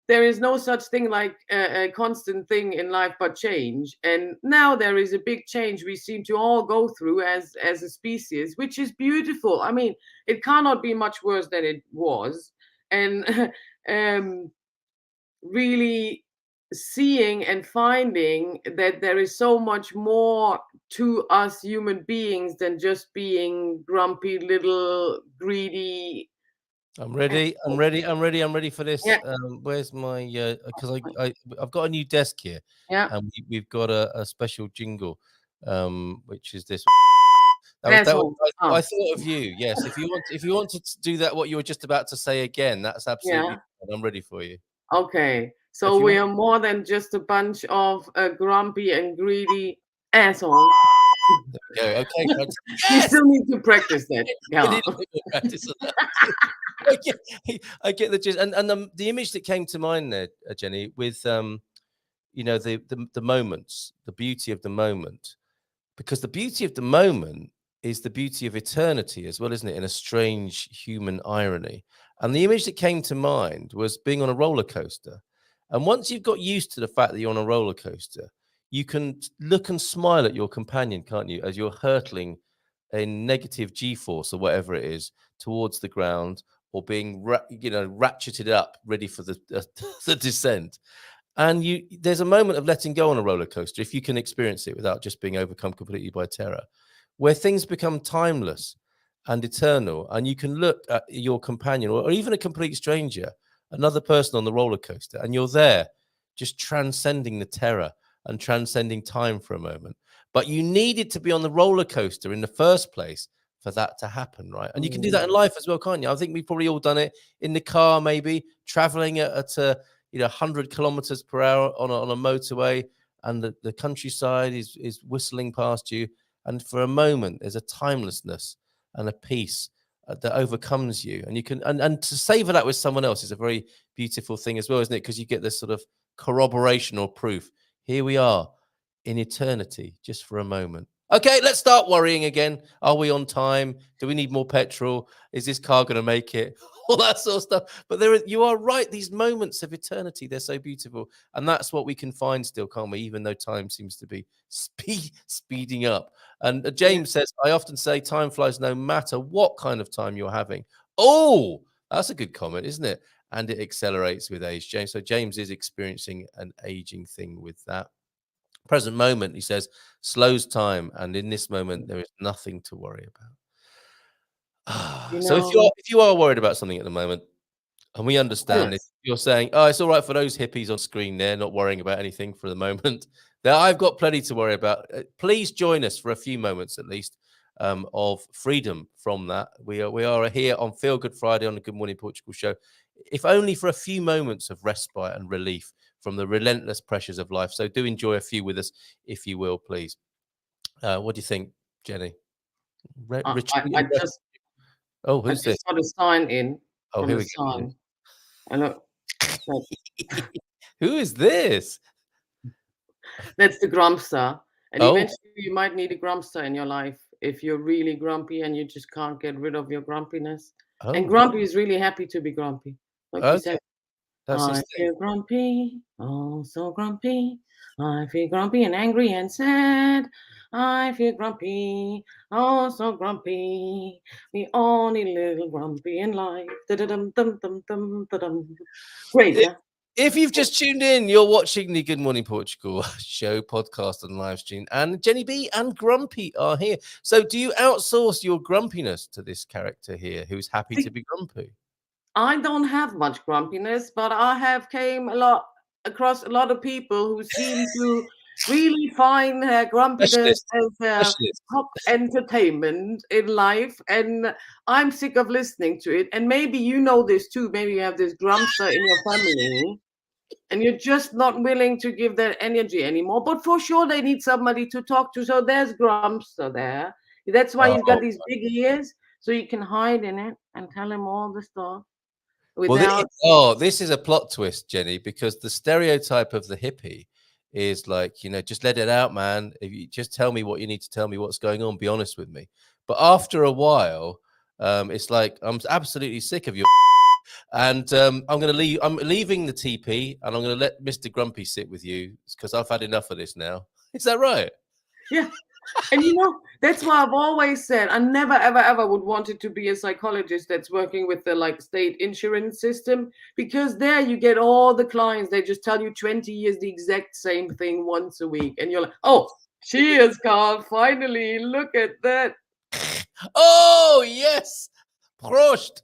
there is no such thing like a constant thing in life but change. And now there is a big change we seem to all go through as a species, which is beautiful. I mean, it cannot be much worse than it was. And really seeing and finding that there is so much more to us human beings than just being grumpy little greedy. I'm ready. I'm ready. I'm ready. I'm ready for this. Yeah, Where's my? Because I've got a new desk here, yeah, and we've got a special jingle, which is this. That was asshole. Oh, I thought of you. Yes, if you want to do that, what you were just about to say again, that's absolutely yeah. fine. I'm ready for you. Okay, If so you we want, are more than just a bunch of grumpy and greedy assholes. there we go. Okay, fantastic. You Yes, still need to practice that. I Yeah. need a bit more practice on that. I get the gist, and the image that came to mind there, Jenny, with the moments, the beauty of the moment, because the beauty of the moment is the beauty of eternity as well, isn't it? In a strange human irony. And the image that came to mind was being on a roller coaster. And once you've got used to the fact that you're on a roller coaster, you can look and smile at your companion, can't you, as you're hurtling in negative G-force or whatever it is towards the ground, or being ratcheted up, ready for the the descent. And there's a moment of letting go on a roller coaster, if you can experience it without just being overcome completely by terror, where things become timeless and eternal. And you can look at your companion, or even a complete stranger, another person on the roller coaster, and you're there just transcending the terror and transcending time for a moment. But you needed to be on the roller coaster in the first place for that to happen, right? And you can do that in life as well, can't you? I think we've probably all done it in the car, maybe traveling at 100 kilometers per hour on a motorway, and the countryside is whistling past you. And for a moment, there's a timelessness and a peace that overcomes you. And you can, and to savor that with someone else is a very beautiful thing as well, isn't it? Because you get this sort of corroboration or proof. Here we are in eternity, just for a moment. Okay, let's start worrying again. Are we on time? Do we need more petrol? Is this car going to make it? All that sort of stuff. But you are right. These moments of eternity, they're so beautiful. And that's what we can find still, can't we? Even though time seems to be speeding up. And Yeah. James says, I often say time flies no matter what kind of time you're having. Oh, that's a good comment, isn't it? And it accelerates with age, James. So James is experiencing an aging thing with that. Present moment, he says, slows time, and in this moment there is nothing to worry about. You So know, if you are worried about something at the moment, and we tell understand if us. you're saying, oh, it's all right for those hippies on screen there, not worrying about anything for the moment. There, I've got plenty to worry about. Please join us for a few moments at least of freedom from that. We are here on Feel Good Friday on the Good Morning Portugal show, if only for a few moments of respite and relief from the relentless pressures of life. So do enjoy a few with us, if you will, please. What do you think, Jenny? I, I, Retreat I and rest. just Oh, I who's this? just got a sign in Oh, from here a we go. sign. And look, that- Who is this? that's the grumpster. And Oh, eventually you might need a grumpster in your life if you're really grumpy and you just can't get rid of your grumpiness. And oh, grumpy is really happy to be grumpy. Like he okay. said, That's his I thing. feel grumpy, oh so grumpy. I feel grumpy and angry and sad. I feel grumpy, oh so grumpy. We all need a little grumpy in life. Da-da-dum, dum, dum, dum, da-dum. Great, If, huh? if you've just tuned in, you're watching the Good Morning Portugal show, podcast, and live stream. And Jenny B and Grumpy are here. So, do you outsource your grumpiness to this character here who's happy to See, be grumpy? I don't have much grumpiness, but I have came a lot across a lot of people who seem to really find grumpiness Specialist. as Specialist. top entertainment in life, and I'm sick of listening to it. And maybe you know this too. Maybe you have this grumpster in your family, and you're just not willing to give that energy anymore. But for sure, they need somebody to talk to. So there's grumpster there. That's why he's got Oh, these big ears, so you can hide in it and tell him all the stuff well, without. this is a plot twist, Jenny, because the stereotype of the hippie is like, just let it out, man. If you just tell me what you need to tell me, what's going on, be honest with me. But after a while, it's like, I'm absolutely sick of your and I'm going to leave. I'm leaving the TP, and I'm going to let Mr. Grumpy sit with you because I've had enough of this now. Is that right? Yeah. And that's why I've always said I never, ever, ever would want it to be a psychologist that's working with the like state insurance system, because there you get all the clients. They just tell you 20 years the exact same thing once a week. And you're like, oh, cheers, Carl. Finally, look at that. Oh yes, Prost.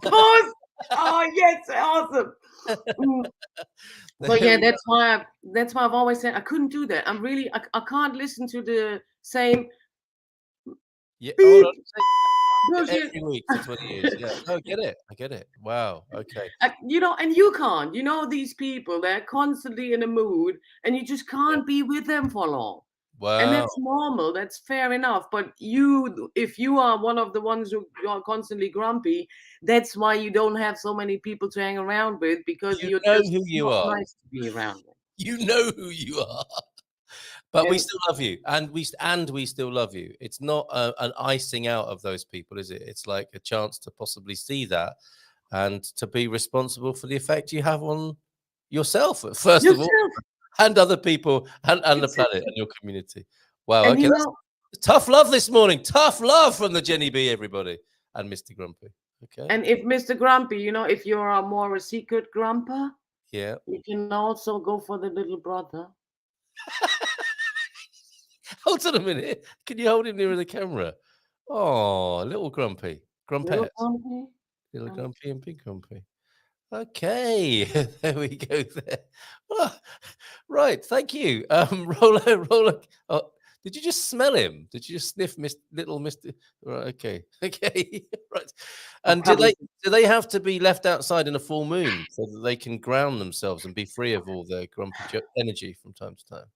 Pause. Oh, yes. Awesome. Mm. So There yeah, we that's why I've always said I couldn't do that. I can't listen to the same Yeah, hold beep on. bullshit. Every week for 20 years. Yeah. No, I get it. I get it. Wow. Okay. And you can't. These people, they're constantly in a mood, and you just Yeah. can't be with them for long. And Wow. that's normal. That's fair enough. But if you are one of the ones who are constantly grumpy, that's why you don't have so many people to hang around with, because You you're know just who you not are. nice to be around with. You know who you are. But we And still love you, and we still love you. It's not an icing out of those people, is it? It's like a chance to possibly see that and to be responsible for the effect you have on yourself, first of all, yourself. and other people, and the planet Exactly. and your community. Wow. And Okay, that's tough love this morning. Tough love from the Jenny B, everybody, and Mr. Grumpy. Okay. and if Mr. Grumpy, if you're a more a secret grumper, Yeah. you can also go for the little brother. Hold on a minute. Can you hold him nearer the camera? Oh, little Grumpy. Little Grumpet. grumpy. Little Um, Grumpy and Big Grumpy. Okay, there we go. There, Ah, right. Thank you. Roller. Oh, did you just smell him? Did you just sniff little Mister? Right. Okay. Okay. Right. I And probably do they have to be left outside in a full moon so that they can ground themselves and be free of all their grumpy energy from time to time?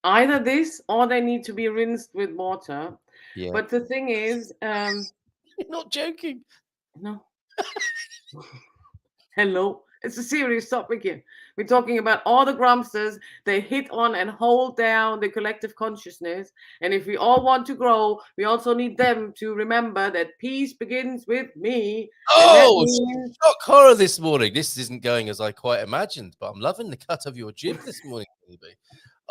either this or they need to be rinsed with water. Yeah. But the thing is, You're not joking. no, hello, it's a serious topic here. We're talking about all the grumpsters. They hit on and hold down the collective consciousness. And if we all want to grow, we also need them to remember that peace begins with me. And that Oh, means shock horror this morning. This isn't going as I quite imagined, but I'm loving the cut of your jib this morning, baby.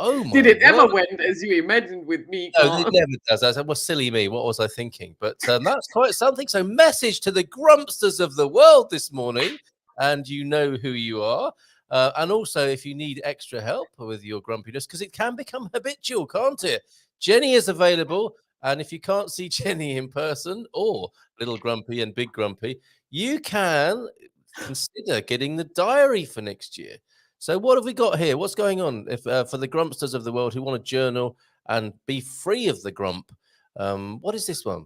Oh did my it ever word. went as you imagined with me, No, it Carl? never does. That was silly me. What was I thinking? But that's quite something. So, message to the grumpsters of the world this morning, and you know who you are. And also, if you need extra help with your grumpiness, because it can become habitual, can't it? Jenni is available. And if you can't see Jenni in person, or Little Grumpy and Big Grumpy, you can consider getting the diary for next year. So, what have we got here? What's going on? If for the grumpsters of the world who want to journal and be free of the grump. What is this one?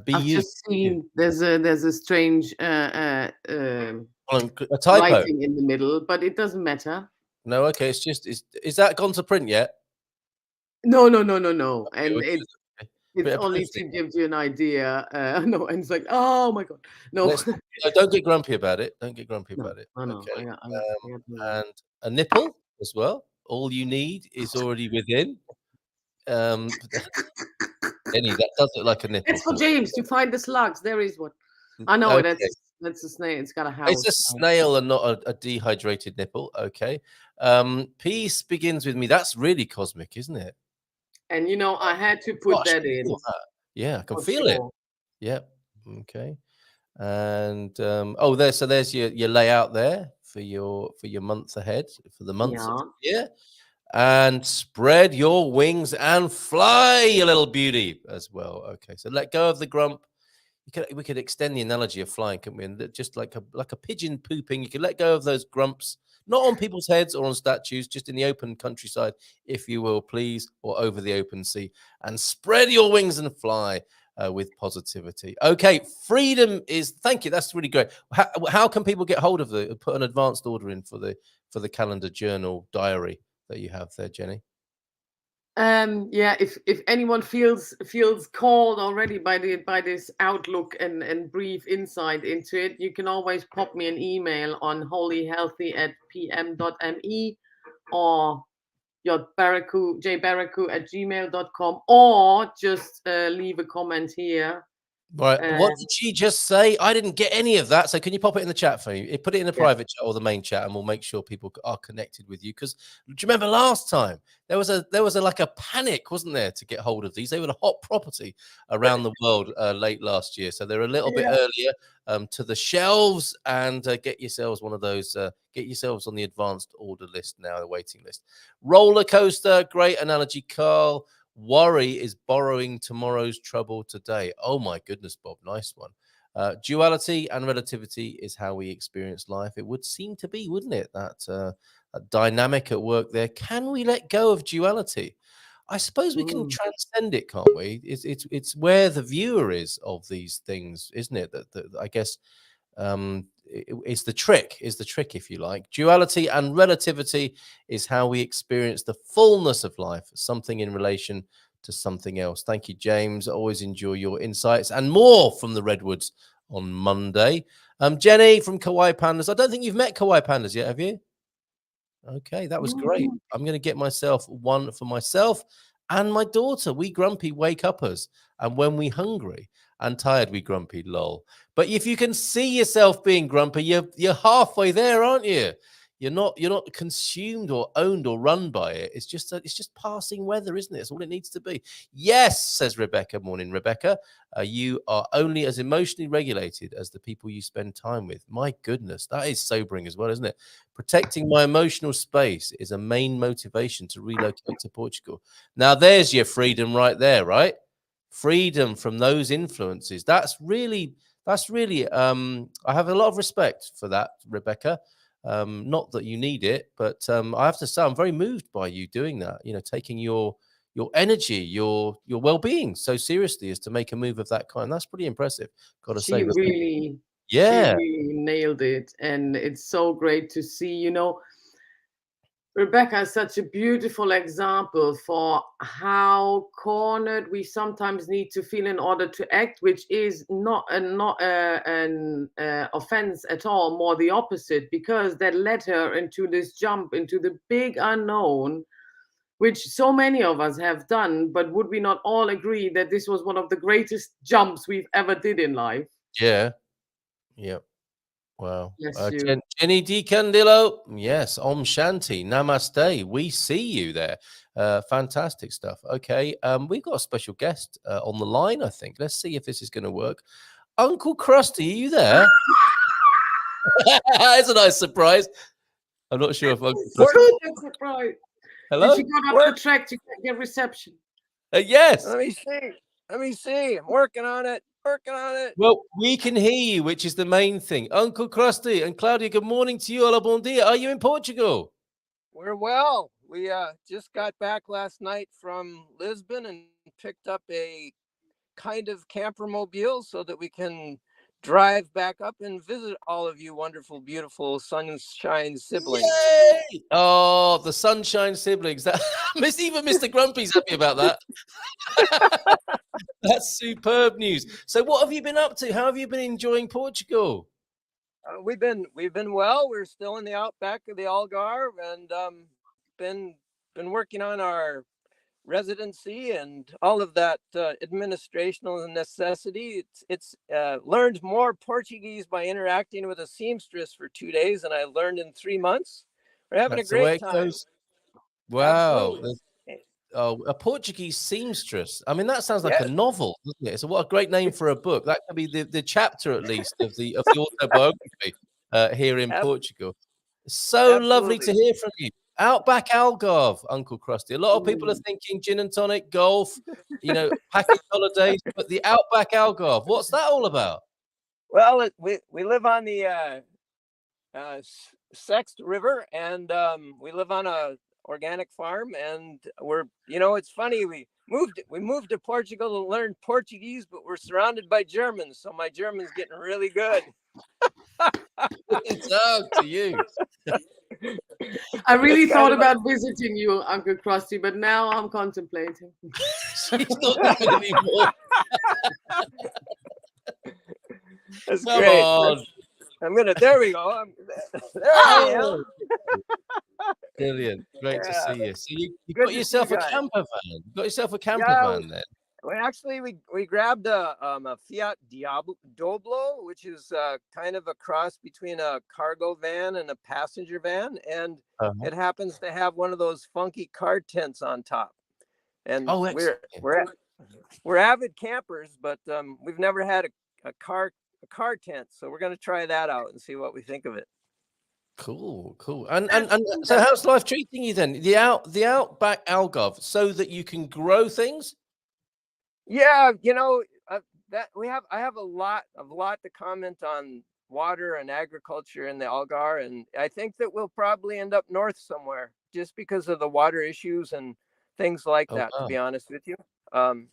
Be I've you. just seen there's a strange A typo. writing in the middle, but it doesn't matter. No, okay. It's just is that gone to print yet? No. Okay, And we're it's good. it's Bit of only to proofing. give you an idea. No, and it's like, oh my god, no, Let's no, don't get grumpy about it. Don't get grumpy about it. no. Okay. I got no. And a nipple as well. All you need is already within. Um, Jenny, that does look like a nipple It's for to me. James to find the slugs. There is one. I know Okay. that's a snake. It's got a It's house. a snail and not a dehydrated nipple. Okay. Peace begins with me. That's really cosmic, isn't it? And I had to put Gosh, I that can in feel that. Yeah, I can for feel it. sure. Yep. Okay. And there's your layout there for your month ahead, for the months of Yeah. the year. And spread your wings and fly, you little beauty, as well. Okay, so let go of the grump. We could extend the analogy of flying, couldn't we? And just like a pigeon pooping, you could let go of those grumps, not on people's heads or on statues, just in the open countryside, if you will, please, or over the open sea, and spread your wings and fly with positivity. Okay, freedom is. Thank you. That's really great. How can people get hold of put an advanced order in for the calendar journal diary that you have there, Jenni? Yeah, if anyone feels called already by this outlook and brief insight into it, you can always pop me an email on holihealthy@pm.me, or jbaraku@gmail.com, or just leave a comment here. Right. What Um, did she just say? I didn't get any of that. So can you pop it in the chat for me? Put it in the yeah. private chat or the main chat, and we'll make sure people are connected with you. Because do you remember last time there was a like a panic, wasn't there, to get hold of these? They were a hot property around the world late last year, so they're a little bit earlier to the shelves. And get yourselves one of those. Get yourselves on the advanced order list now, the waiting list. Roller coaster, great analogy, Carl. Worry is borrowing tomorrow's trouble today. Oh my goodness, Bob, nice one. Duality and relativity is how we experience life. It would seem to be, wouldn't it? That dynamic at work there. Can we let go of duality? I suppose we can Mm. transcend it, can't we? It's where the viewer is of these things, isn't it? That I guess is the trick, if you like. Duality and relativity is how we experience the fullness of life, something in relation to something else. Thank you, James. I always enjoy your insights and more from the Redwoods on Monday. Jenni from Kawaii Pandas. I don't think you've met Kawaii Pandas yet, have you? Okay, that was great. Mm. I'm going to get myself one for myself and my daughter. We grumpy wake uppers, and when we hungry and tired, we grumpy lol. But if you can see yourself being grumpy, you're halfway there, aren't you? You're not consumed or owned or run by it. It's just passing weather, isn't it? It's all it needs to be. Yes, says Rebecca. Morning, Rebecca. You are only as emotionally regulated as the people you spend time with. My goodness, that is sobering as well, isn't it? Protecting my emotional space is a main motivation to relocate to Portugal. Now, there's your freedom right there, right? Freedom from those influences. That's really. I have a lot of respect for that, Rebecca. Not that you need it, but I have to say I'm very moved by you doing that. Taking your energy, your well-being so seriously as to make a move of that kind. That's pretty impressive. Got to say, She Rebecca. really, she Yeah. really nailed it, and it's so great to see. Rebecca is such a beautiful example for how cornered we sometimes need to feel in order to act, which is not an offense at all, more the opposite, because that led her into this jump into the big unknown, which so many of us have done. But would we not all agree that this was one of the greatest jumps we've ever did in life? Yeah. Yep. Wow. Bless you. Jenny D. Candillo. Yes. Om Shanti. Namaste. We see you there. Fantastic stuff. Okay. We've got a special guest on the line, I think. Let's see if this is going to work. Uncle Krusty, are you there? It's a nice surprise. I'm not sure if Uncle Krusty. That's surprise. Hello? Did you got up the track to get reception? Yes. Let me see. Let me see. I'm working on it. Working on it. Well, we can hear you, which is the main thing. Uncle Krusty and Claudia, good morning to you. Hola, bon dia. Are you in Portugal? We're well. We just got back last night from Lisbon and picked up a kind of camper mobile so that we can drive back up and visit all of you wonderful, beautiful sunshine siblings. Yay! Oh, the sunshine siblings. That even Mr. Grumpy's happy about that. That's superb news. So what have you been up to? How have you been enjoying Portugal? We've been well. We're still in the outback of the Algarve and been working on our residency and all of that administrational necessity. It's learned more Portuguese by interacting with a seamstress for 2 days than I learned in 3 months. We're having That's a great time. Wow. Absolutely. Oh, a Portuguese seamstress. I mean, that sounds like a novel, doesn't it? So what a great name for a book. That could be the chapter at least of the autobiography here in Portugal. So lovely to hear from you. Outback Algarve, Uncle Krusty. A lot of people are thinking gin and tonic, golf, package holidays, but the Outback Algarve, what's that all about? Well, we live on the Sext River, and we live on a organic farm, and we're it's funny, we moved to Portugal to learn Portuguese, but we're surrounded by Germans, so my German's getting really good. It's up to you. I really thought about visiting you, Uncle Krusty, but now I'm contemplating. She's not doing anymore. That's great. There we go. There I am. Brilliant. Great to see you. So you got yourself a camper van. You got yourself a camper van then. Well, actually, we grabbed a Fiat Doblo, which is kind of a cross between a cargo van and a passenger van, and it happens to have one of those funky car tents on top. And we're avid campers, but we've never had a car tent, so we're going to try that out and see what we think of it. Cool. And so how's life treating you then? The Outback Algarve, so that you can grow things? Yeah, that I have a lot to comment on water and agriculture in the Algarve, and I think that we'll probably end up north somewhere just because of the water issues and things like that. To be honest with you,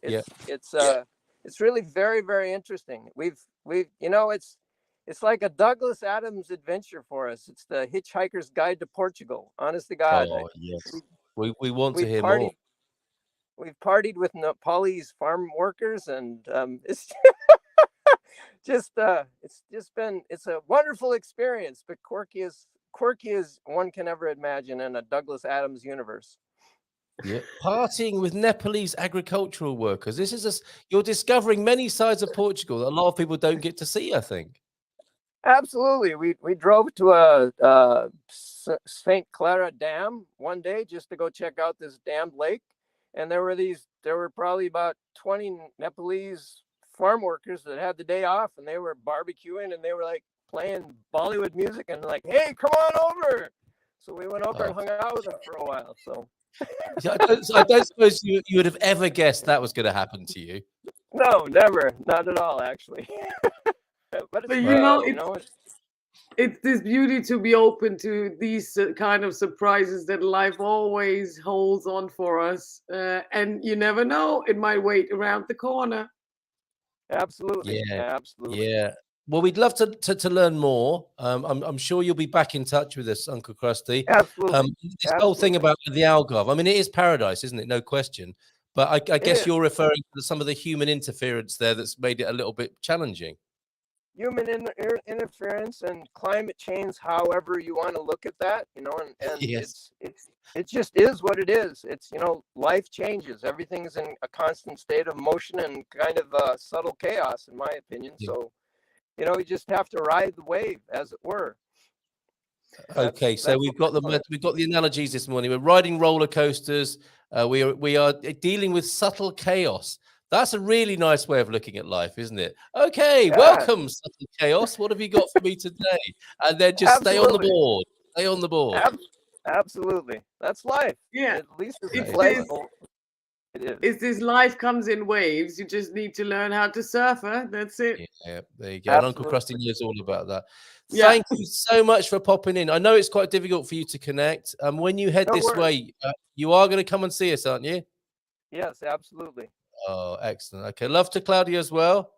it's really very, very interesting. We've it's like a Douglas Adams adventure for us. It's the Hitchhiker's Guide to Portugal. Honest to God. Oh yes, we want to hear more. We've partied with Nepalese farm workers, and it's it's a wonderful experience, but quirky as one can ever imagine in a Douglas Adams universe. Yeah, partying with Nepalese agricultural workers. You're discovering many sides of Portugal that a lot of people don't get to see, I think. Absolutely. We drove to a St. Clara Dam one day just to go check out this dammed lake. And there were probably about 20 Nepalese farm workers that had the day off, and they were barbecuing, and they were like playing Bollywood music and like, hey, come on over. So we went over and hung out with them for a while. So I don't suppose you would have ever guessed that was going to happen to you. No, never. Not at all, actually. But it's this beauty to be open to these kind of surprises that life always holds on for us. And you never know, it might wait around the corner. Absolutely. Yeah. Absolutely. Yeah. Well, we'd love to learn more. I'm sure you'll be back in touch with us, Uncle Krusty. Absolutely. This whole thing about the Algarve, I mean, it is paradise, isn't it? No question. But I guess you're referring to some of the human interference there that's made it a little bit challenging. Human interference and climate change, however you want to look at that, and Yes. it just is what it is. It's, life changes. Everything's in a constant state of motion and kind of subtle chaos, in my opinion. Yeah. So, you just have to ride the wave, as it were. Okay, so we've got the analogies this morning. We're riding roller coasters. We are dealing with subtle chaos. That's a really nice way of looking at life, isn't it? Okay, welcome, subtle chaos. What have you got for me today? And then just stay on the board. Stay on the board. Absolutely. That's life. Yeah. At least it's playful. Is this life comes in waves? You just need to learn how to surf. That's it. Yeah, there you go. And Uncle Krusty knows all about that. Yeah. Thank you so much for popping in. I know it's quite difficult for you to connect. When you head this way, you are going to come and see us, aren't you? Yes, absolutely. Oh, excellent. Okay, love to Claudia as well.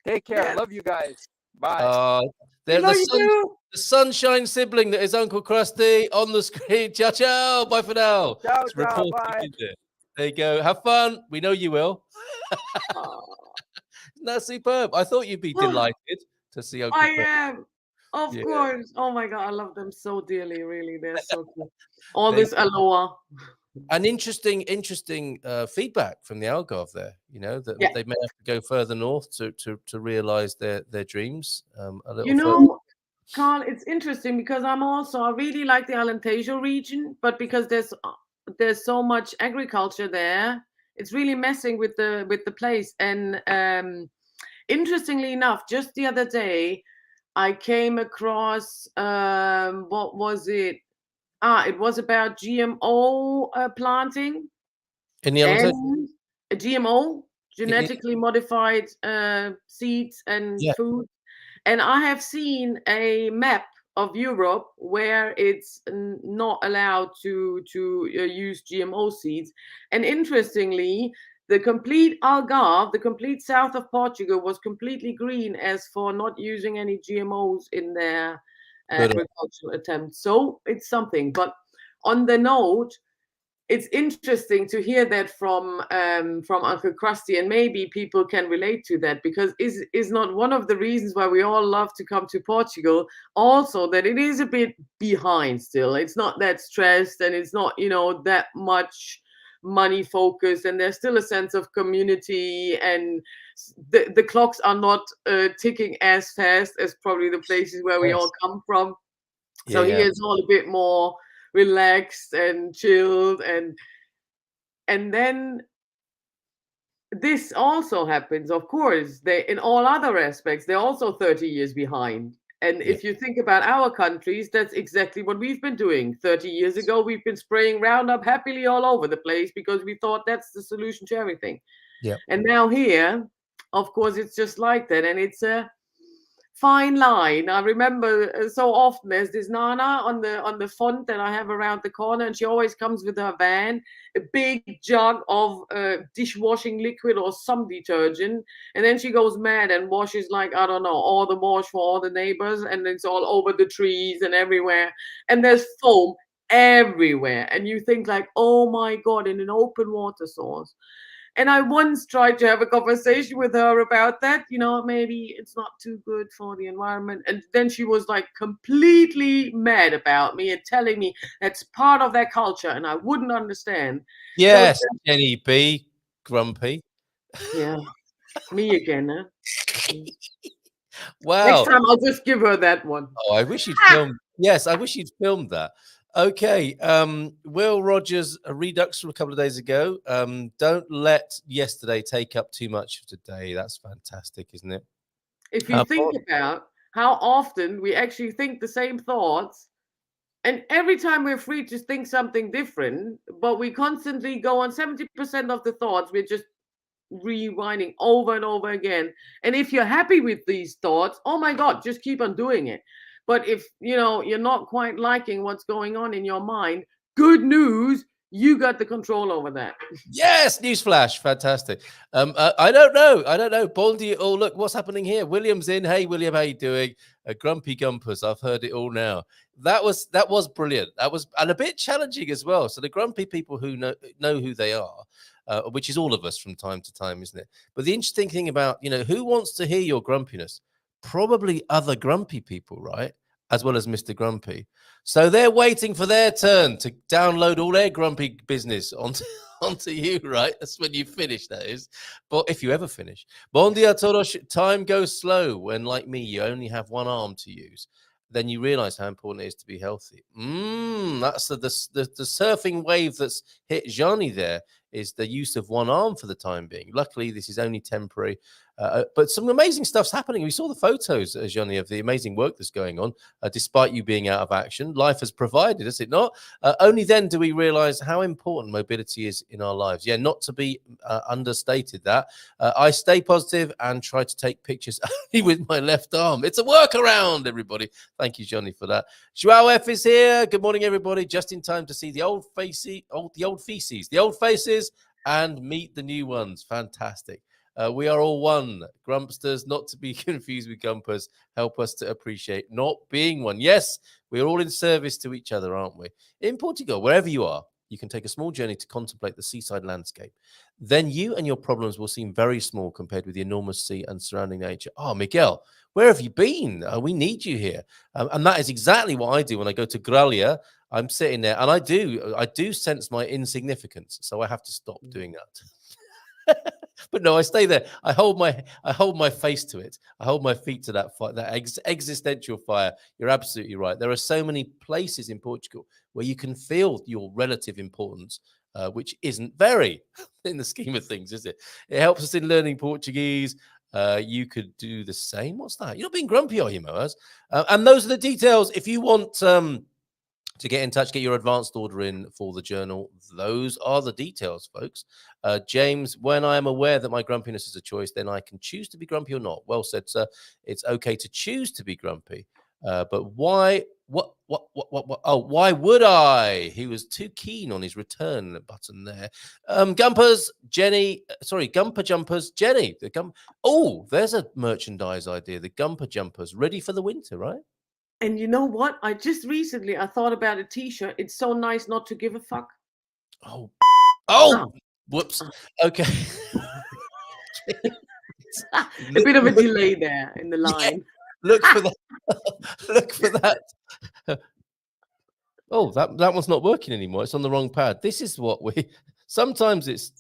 Take care. Yeah. Love you guys. Bye. The sunshine sibling that is Uncle Krusty on the screen. Ciao, ciao. Bye for now. Ciao, ciao. Bye. There you go. Have fun. We know you will. That's superb. I thought you'd be delighted to see Uncle Krusty. I am. Of course. Oh my God. I love them so dearly. Really. They're so cool. All this aloha. An interesting feedback from the Algarve there, that they may have to go further north to realize their dreams a little further. Carl, it's interesting because I really like the Alentejo region, but because there's so much agriculture there, it's really messing with the place. And interestingly enough, just the other day, I came across what was it? It was about GMO planting. In the Alentejo? GMO, genetically modified seeds and food. And I have seen a map of Europe where it's not allowed to use GMO seeds. And interestingly, the complete Algarve, the complete south of Portugal, was completely green as for not using any GMOs in their agricultural attempts. So it's something. But on the note, it's interesting to hear that from Uncle Krusty, and maybe people can relate to that, because is not one of the reasons why we all love to come to Portugal also that it is a bit behind still. It's not that stressed, and it's not that much money focused, and there's still a sense of community, and the clocks are not ticking as fast as probably the places where we all come from. So here it's all a bit more relaxed and chilled, and then this also happens, of course, they in all other aspects they're also 30 years behind. And if you think about our countries, that's exactly what we've been doing. 30 years ago, we've been spraying Roundup happily all over the place because we thought that's the solution to everything. And now here, of course, it's just like that, and it's a fine line. I remember so often there's this Nana on the font that I have around the corner, and she always comes with her van, a big jug of dishwashing liquid or some detergent, and then she goes mad and washes like, I don't know, all the wash for all the neighbors, and it's all over the trees and everywhere, and there's foam everywhere, and you think like, oh my God, in an open water source. And I once tried to have a conversation with her about that, maybe it's not too good for the environment. And then she was like completely mad about me and telling me that's part of their culture and I wouldn't understand. Yes, so, Jenny B, grumpy. Yeah, me again, huh? Wow. Next time I'll just give her that one. Oh, I wish you'd filmed. Yes, I wish you'd filmed that. Okay, Will Rogers, a redux from a couple of days ago. Don't let yesterday take up too much of today. That's fantastic, isn't it? If you think about how often we actually think the same thoughts, and every time we're free to think something different, but we constantly go on 70% of the thoughts, we're just rewinding over and over again. And if you're happy with these thoughts, oh my God, just keep on doing it. But if you're not quite liking what's going on in your mind, good news, You got the control over that. Yes, newsflash, fantastic. I don't know. Bondy. Oh, look, what's happening here? William's in. Hey, William, how you doing? Grumpy Gumpers. I've heard it all now. That was brilliant. That was, and a bit challenging as well. So the grumpy people who know who they are, which is all of us from time to time, isn't it? But the interesting thing about, who wants to hear your grumpiness? Probably other grumpy people, right? As well as Mr. Grumpy. So they're waiting for their turn to download all their grumpy business onto you, right? That's when you finish, that is. But if you ever finish. Bon dia todos. Time goes slow when, like me, you only have one arm to use. Then you realize how important it is to be healthy. That's the surfing wave that's hit Jenni there, is the use of one arm for the time being. Luckily, this is only temporary. But some amazing stuff's happening. We saw the photos, Jenni, of the amazing work that's going on, despite you being out of action. Life has provided, is it not? Only then do we realize how important mobility is in our lives. Yeah, not to be understated that. I stay positive and try to take pictures only with my left arm. It's a workaround, everybody. Thank you, Jenni, for that. Joao F is here. Good morning, everybody. Just in time to see the old faces, and meet the new ones. Fantastic. We are all one. Grumpsters, not to be confused with Gumpers, help us to appreciate not being one. Yes, we're all in service to each other, aren't we? In Portugal, wherever you are, you can take a small journey to contemplate the seaside landscape. Then you and your problems will seem very small compared with the enormous sea and surrounding nature. Oh, Miguel, where have you been? We need you here. And that is exactly what I do when I go to Gralha. I'm sitting there, and I do sense my insignificance, so I have to stop doing that. But no, I stay there. I hold my face to it. I hold my feet to that fire, that existential fire. You're absolutely right. There are so many places in Portugal where you can feel your relative importance, which isn't very in the scheme of things, is it? It helps us in learning Portuguese. You could do the same. What's that? You're not being grumpy, are you, Moaz? And those are the details. If you want to get in touch, get your advanced order in for the journal. Those are the details, folks. James, when I am aware that my grumpiness is a choice, then I can choose to be grumpy or not. Well said, sir. It's okay to choose to be grumpy. But why? What? Oh, why would I? He was too keen on his return button there. Gumpers, Jenni. Sorry, Gumper Jumpers, Jenni. Oh, there's a merchandise idea. The Gumper Jumpers, ready for the winter, right? And you know what? I thought about a t-shirt. It's so nice not to give a fuck. Oh, whoops. Okay. A bit of a delay there in the line. Yeah, look for that. Look for that. Oh, that one's not working anymore. It's on the wrong pad. This is what sometimes it's,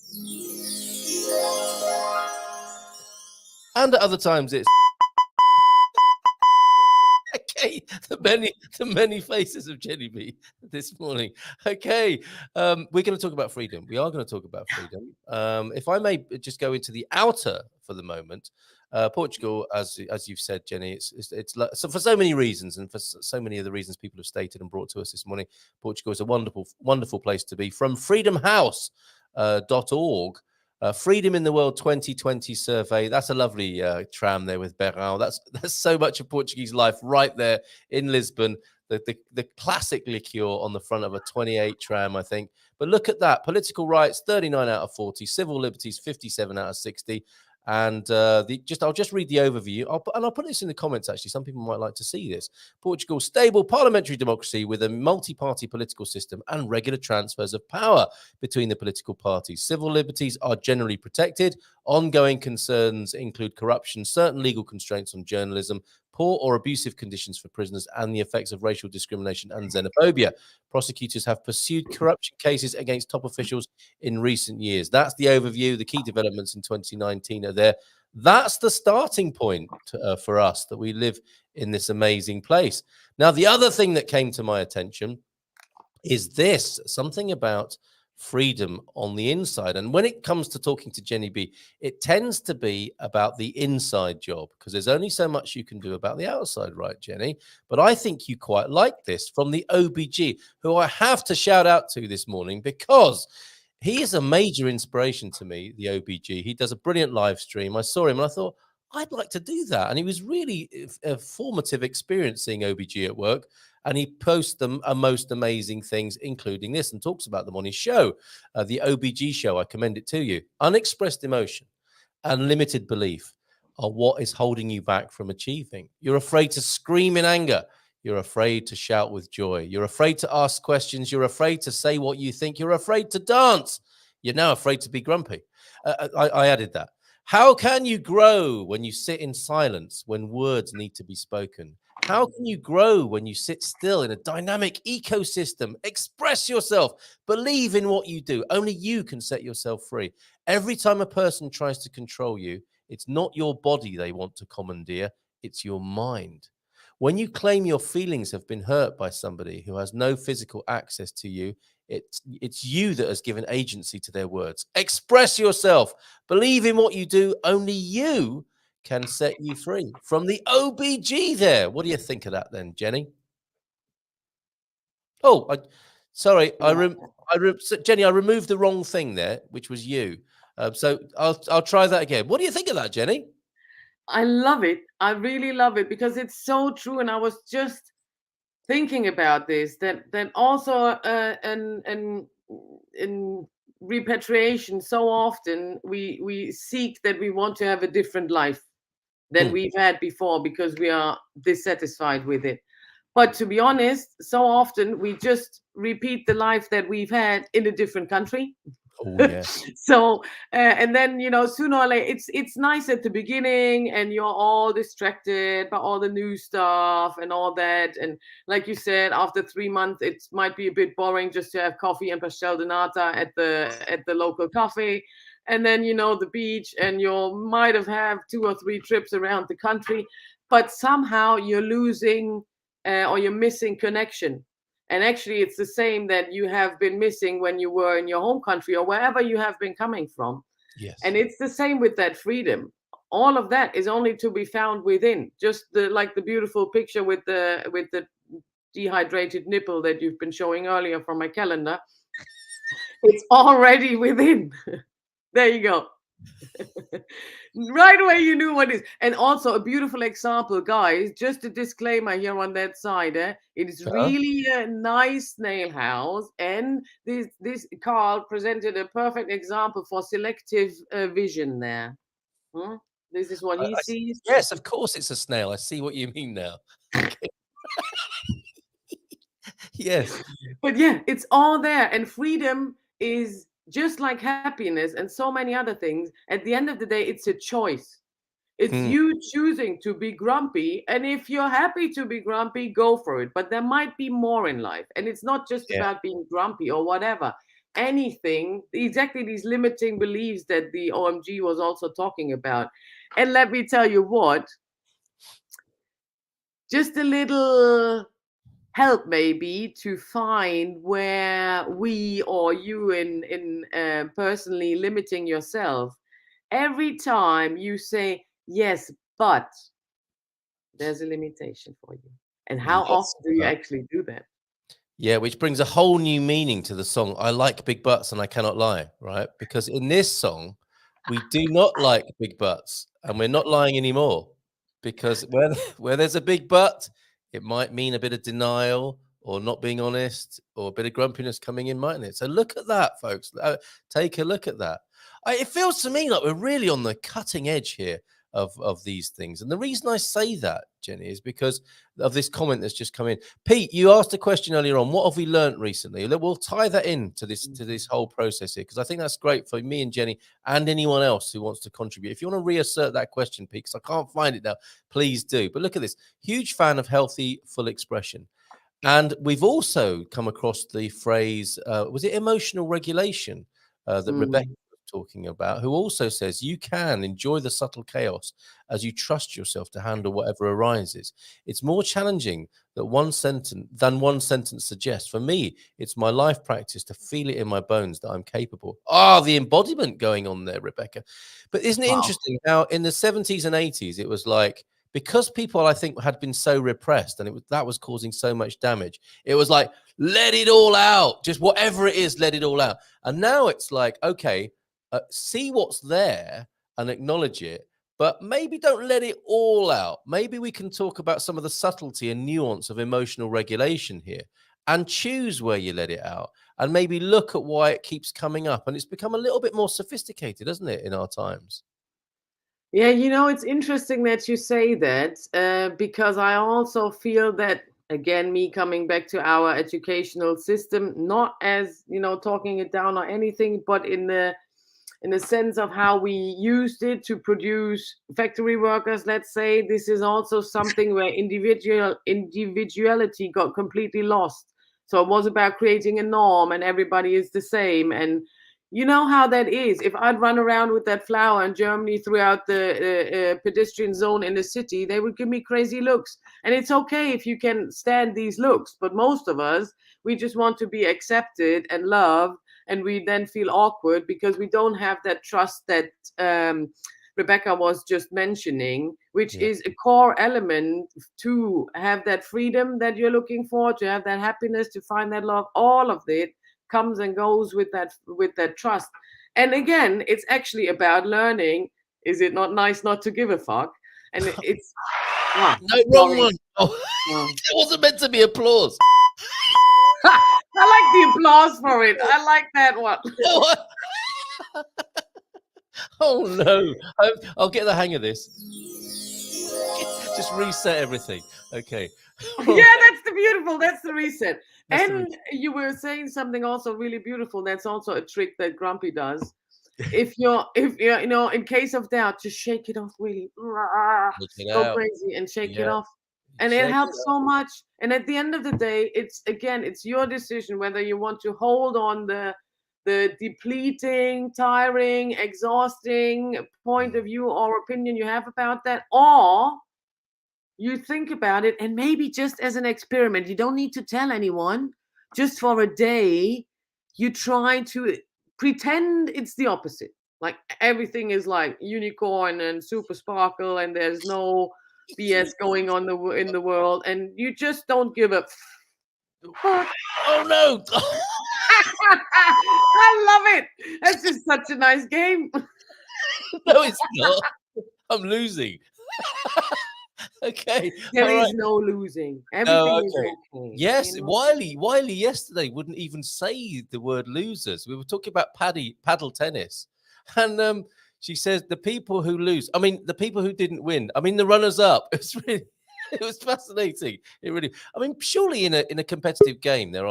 and at other times it's. Okay, the many faces of Jenni B this morning. Okay, we're going to talk about freedom. We are going to talk about freedom. If I may just go into the outer for the moment, Portugal, as you've said, Jenni, it's so for so many reasons, and for so many of the reasons people have stated and brought to us this morning, Portugal is a wonderful place to be. From freedomhouse.org. Freedom in the World 2020 survey. That's a lovely tram there with Berão. That's so much of Portuguese life right there in Lisbon. The classic liqueur on the front of a 28 tram, I think. But look at that. Political rights, 39 out of 40. Civil liberties, 57 out of 60. And I'll just read the overview. I'll put this in the comments, actually. Some people might like to see this. Portugal's stable parliamentary democracy with a multi-party political system and regular transfers of power between the political parties. Civil liberties are generally protected. Ongoing concerns include corruption, certain legal constraints on journalism, poor or abusive conditions for prisoners, and the effects of racial discrimination and xenophobia. Prosecutors have pursued corruption cases against top officials in recent years. That's the overview. The key developments in 2019 are there. That's the starting point for us, that we live in this amazing place. Now, the other thing that came to my attention is this, something about freedom on the inside. And when it comes to talking to Jenni B, it tends to be about the inside job, because there's only so much you can do about the outside, right, Jenni? But I think you quite like this from the OBG, who I have to shout out to this morning, because he is a major inspiration to me, the OBG. He does a brilliant live stream. I saw him and I thought, I'd like to do that. And it was really a formative experience seeing OBG at work. And he posts them most amazing things, including this, and talks about them on his show, the OBG show. I commend it to you. Unexpressed emotion and limited belief are what is holding you back from achieving. You're afraid to scream in anger. You're afraid to shout with joy. You're afraid to ask questions. You're afraid to say what you think. You're afraid to dance. You're now afraid to be grumpy. I added that. How can you grow when you sit in silence, when words need to be spoken? How can you grow when you sit still in a dynamic ecosystem? Express yourself. Believe in what you do. Only you can set yourself free. Every time a person tries to control you, it's not your body they want to commandeer, it's your mind. When you claim your feelings have been hurt by somebody who has no physical access to you, it's you that has given agency to their words. Express yourself. Believe in what you do. Only you can set you free. From the OBG there. What do you think of that then, Jenni? Oh, Jenni, I removed the wrong thing there, which was you. So I'll try that again. What do you think of that, Jenni? I love it. I really love it because it's so true. And I was just thinking about this, that also in repatriation, so often we seek that we want to have a different life than we've had before because we are dissatisfied with it. But to be honest, so often we just repeat the life that we've had in a different country. Oh, yeah. So and then, you know, sooner or later, it's nice at the beginning and you're all distracted by all the new stuff and all that. And like you said, after 3 months, it might be a bit boring just to have coffee and pastel de nata at the local cafe. And then, you know, the beach, and you might have 2 or 3 trips around the country, but somehow you're losing or you're missing connection. And actually, it's the same that you have been missing when you were in your home country or wherever you have been coming from. Yes. And it's the same with that freedom. All of that is only to be found within. Just like the beautiful picture with the dehydrated nipple that you've been showing earlier from my calendar. It's already within. There you go. Right away you knew what it is. And also a beautiful example, guys, just a disclaimer here on that side. It is really a nice nail house, and this Carl presented a perfect example for selective vision there. This is what he sees. Yes, of course it's a snail. I see what you mean now. Yes. But yeah, it's all there. And freedom is just like happiness and so many other things. At the end of the day, it's a choice. It's you choosing to be grumpy. And if you're happy to be grumpy, go for it. But there might be more in life. And it's not just about being grumpy or whatever. Anything, exactly these limiting beliefs that the OMG was also talking about. And let me tell you what, just a little help maybe to find where we or you in personally limiting yourself. Every time you say yes, but there's a limitation for you. And how often do you actually do that? Yeah, which brings a whole new meaning to the song. I like big butts and I cannot lie, right? Because in this song, we do not like big butts, and we're not lying anymore. Because where there's a big butt, it might mean a bit of denial or not being honest or a bit of grumpiness coming in, mightn't it? So look at that, folks. Take a look at that. It feels to me like we're really on the cutting edge here of these things. And the reason I say that, Jenni, is because of this comment that's just come in. Pete, you asked a question earlier on. What have we learned recently? We'll tie that in to this whole process here, because I think that's great for me and Jenni and anyone else who wants to contribute. If you want to reassert that question, Pete, because I can't find it now, please do. But look at this. Huge fan of healthy, full expression. And we've also come across the phrase, was it emotional regulation that Rebecca talking about, who also says you can enjoy the subtle chaos as you trust yourself to handle whatever arises. It's more challenging than one sentence suggests. For me, it's my life practice to feel it in my bones that I'm capable. The embodiment going on there, Rebecca. But isn't it interesting how in the 70s and 80s it was like, because people, I think, had been so repressed and that was causing so much damage, it was like, let it all out, just whatever it is, let it all out. And now it's like, okay, see what's there and acknowledge it, But maybe don't let it all out. Maybe we can talk about some of the subtlety and nuance of emotional regulation here and choose where you let it out and maybe look at why it keeps coming up. And it's become a little bit more sophisticated, hasn't it, in our times? Yeah, it's interesting that you say that because I also feel that, again, me coming back to our educational system, not as, talking it down or anything, but in the sense of how we used it to produce factory workers, let's say, this is also something where individuality got completely lost. So it was about creating a norm and everybody is the same. And you know how that is. If I'd run around with that flower in Germany throughout the pedestrian zone in the city, they would give me crazy looks. And it's okay if you can stand these looks. But most of us, we just want to be accepted and loved. And we then feel awkward because we don't have that trust that Rebecca was just mentioning, which is a core element to have that freedom that you're looking for, to have that happiness, to find that love. All of it comes and goes with that trust. And again, it's actually about learning. Is it not nice not to give a fuck? And it's no wrong one. Oh, it wasn't meant to be applause. I like the applause for it. I like that one. Oh no! I'll get the hang of this. Just reset everything. Okay. Yeah, that's the reset. And you were saying something also really beautiful. That's also a trick that Grumpy does. If you're, in case of doubt, just shake it off really. Go crazy and shake it off. And it helps so much. And at the end of the day, it's your decision whether you want to hold on the depleting, tiring, exhausting point of view or opinion you have about that, or you think about it and maybe just as an experiment, you don't need to tell anyone, just for a day, you try to pretend it's the opposite. Like everything is like unicorn and super sparkle and there's no BS going on in the world, and you just don't give a fuck. Oh no! I love it. That's just such a nice game. No, it's not. I'm losing. Okay. There is no losing. Everything is okay. Yes, Wiley yesterday wouldn't even say the word losers. We were talking about paddle tennis. And she says the people who lose, I mean, the people who didn't win, I mean, the runners up. It was fascinating. It really, I mean, surely in a competitive game, there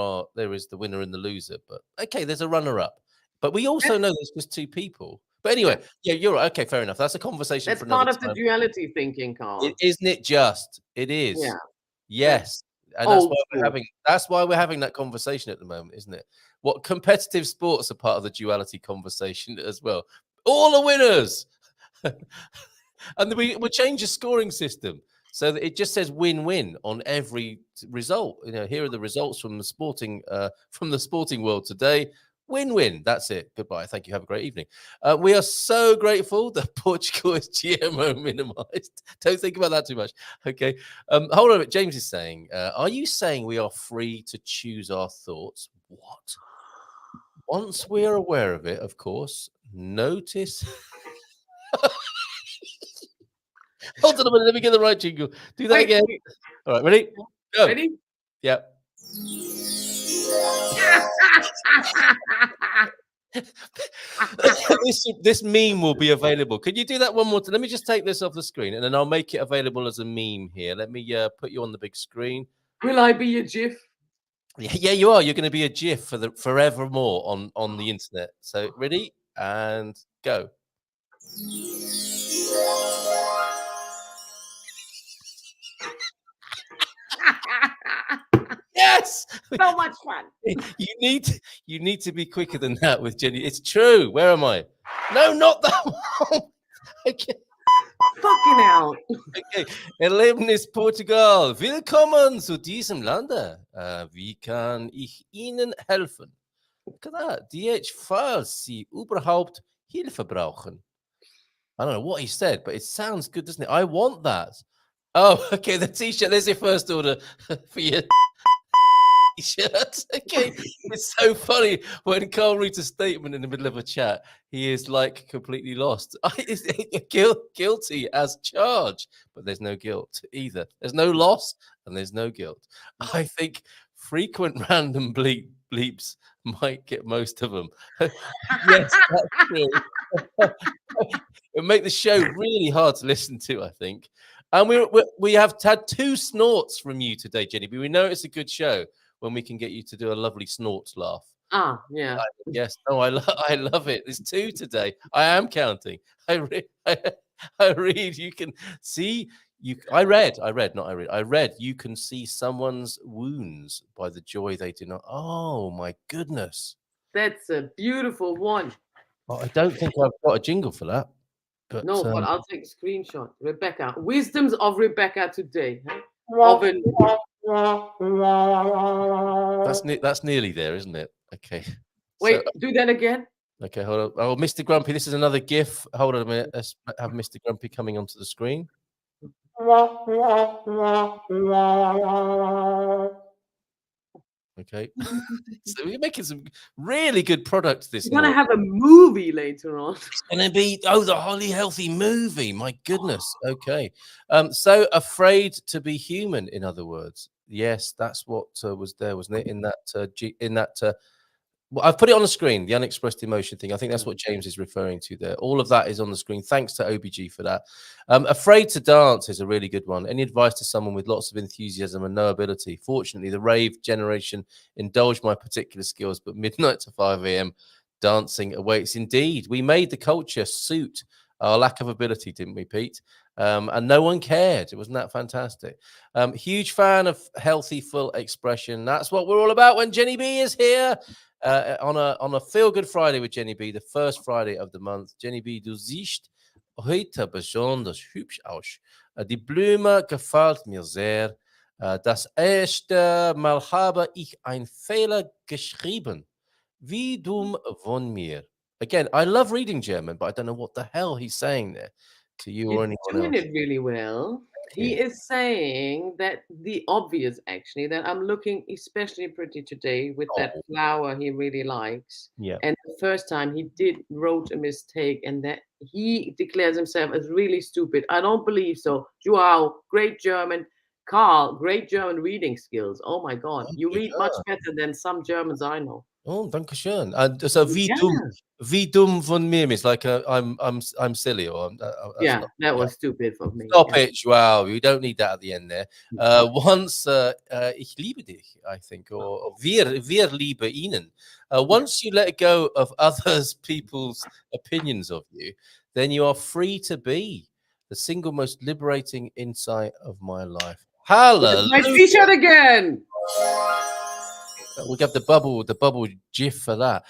is the winner and the loser, but okay, there's a runner up. But we also know there's just two people. But anyway, yeah, you're right. Okay, fair enough. That's a conversation. That's for another part of time. the duality thinking, Carl. Isn't it just? It is. Yeah. Yes. And that's why we're having that conversation at the moment, isn't it? What competitive sports are part of the duality conversation as well. All the winners. And we'll change the scoring system so that it just says win-win on every result. Here are the results from the sporting world today. Win-win. That's it. Goodbye. Thank you. Have a great evening. We are so grateful that Portugal is GMO minimized. Don't think about that too much. Okay. Hold on a minute. James is saying, are you saying we are free to choose our thoughts? What? Once we are aware of it, of course, notice. Hold on a minute. Let me get the right jingle. Do that again. All right. Ready? Go. Ready? Yep. This meme will be available. Could you do that one more time? Let me just take this off the screen and then I'll make it available as a meme here. Let me put you on the big screen. Will I be a GIF? Yeah, you are. You're going to be a GIF for the forevermore on the internet. So ready and go. Yes, so much fun. You need to be quicker than that with Jenny. It's true. Where am I? No, not that one. Okay. Fucking hell. Okay. Erlebnis Portugal. Willkommen zu diesem Lande. Wie kann ich Ihnen helfen? Falls Sie überhaupt Hilfe brauchen. I don't know what he said, but it sounds good, doesn't it? I want that. Oh, okay. The t-shirt. There's your first order for you. T-shirt. Okay, it's so funny when Carl reads a statement in the middle of a chat. He is like completely lost. Is guilty as charged, but there's no guilt either. There's no loss and there's no guilt. I think frequent random bleeps might get most of them. Yes, that's true. It would make the show really hard to listen to, I think. And we have had 2 snorts from you today, Jenny. But we know it's a good show when we can get you to do a lovely snort laugh. Yeah. Yes. No, I love it. There's 2 today. I am counting. I read. You can see. I read. You can see someone's wounds by the joy they do not. Oh my goodness. That's a beautiful one. Well, I don't think I've got a jingle for that. But, no, but I'll take a screenshot. Rebecca. Wisdoms of Rebecca today. Oven. That's nearly there, isn't it? Okay. Wait, do that again. Okay, hold on. Oh, Mr. Grumpy, this is another GIF. Hold on a minute. Let's have Mr. Grumpy coming onto the screen. Okay. So we're making some really good products this morning. We're going to have a movie later on. It's going to be, the HoliHealthy movie. My goodness. Okay. So afraid to be human, in other words. Yes, that's what was there, wasn't it? In that well, I've put it on the screen, the unexpressed emotion thing. I think that's what James is referring to there. All of that is on the screen. Thanks to OBG for that. Afraid to dance is a really good one. Any advice to someone with lots of enthusiasm and no ability? Fortunately, the rave generation indulged my particular skills, but midnight to 5 a.m. dancing awaits. Indeed, we made the culture suit our lack of ability, didn't we, Pete? And no one cared. It wasn't that fantastic. Huge fan of healthy, full expression. That's what we're all about when Jenny B is here. On a Feelgood Friday with Jenny B, the first Friday of the month. Jenny B, du siehst heute besonders hübsch aus. Die Blume gefällt mir sehr. Das erste Mal habe ich einen Fehler geschrieben. Wie dumm von mir. Again, I love reading German, but I don't know what the hell he's saying there to you or anyone else. He's doing it really well. He is saying that the obvious, actually, that I'm looking especially pretty today with that flower he really likes. Yeah. And the first time he wrote a mistake, and that he declares himself as really stupid. I don't believe so. Joao, great German. Carl, great German reading skills. Oh my God, you read much better than some Germans I know. Oh, danke schön. And so wie dumm von mir means like I'm silly or that was stupid for me. Stop it, Joao. You don't need that at the end there. Once ich liebe dich, I think, or wir liebe ihnen. Once you let go of people's opinions of you, then you are free to be the single most liberating insight of my life. Hallelujah. My t-shirt again. We got the bubble gif for that.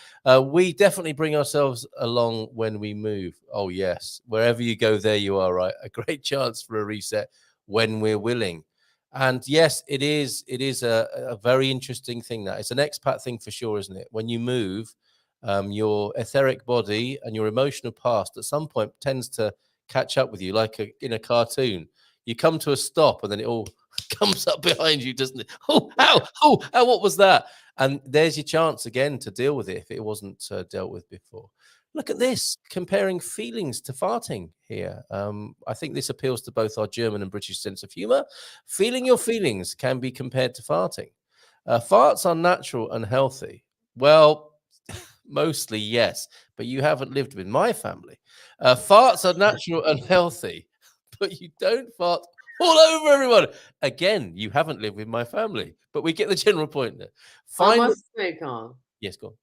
We definitely bring ourselves along when we move. Oh yes, wherever you go, there you are. Right, a great chance for a reset when we're willing. And yes, it is a very interesting thing. That it's an expat thing for sure, isn't it? When you move, your etheric body and your emotional past at some point tends to catch up with you, like in a cartoon. You come to a stop, and then it all comes up behind you, doesn't it? Oh, what was that? And there's your chance again to deal with it if it wasn't dealt with before. Look at this, comparing feelings to farting here. I think this appeals to both our German and British sense of humor. Feeling your feelings can be compared to farting. Farts are natural and healthy. Well, mostly yes, but you haven't lived with my family. Farts are natural and healthy, but you don't fart all over everyone. Again, you haven't lived with my family, but we get the general point there. I must say, Carl. Yes, go on.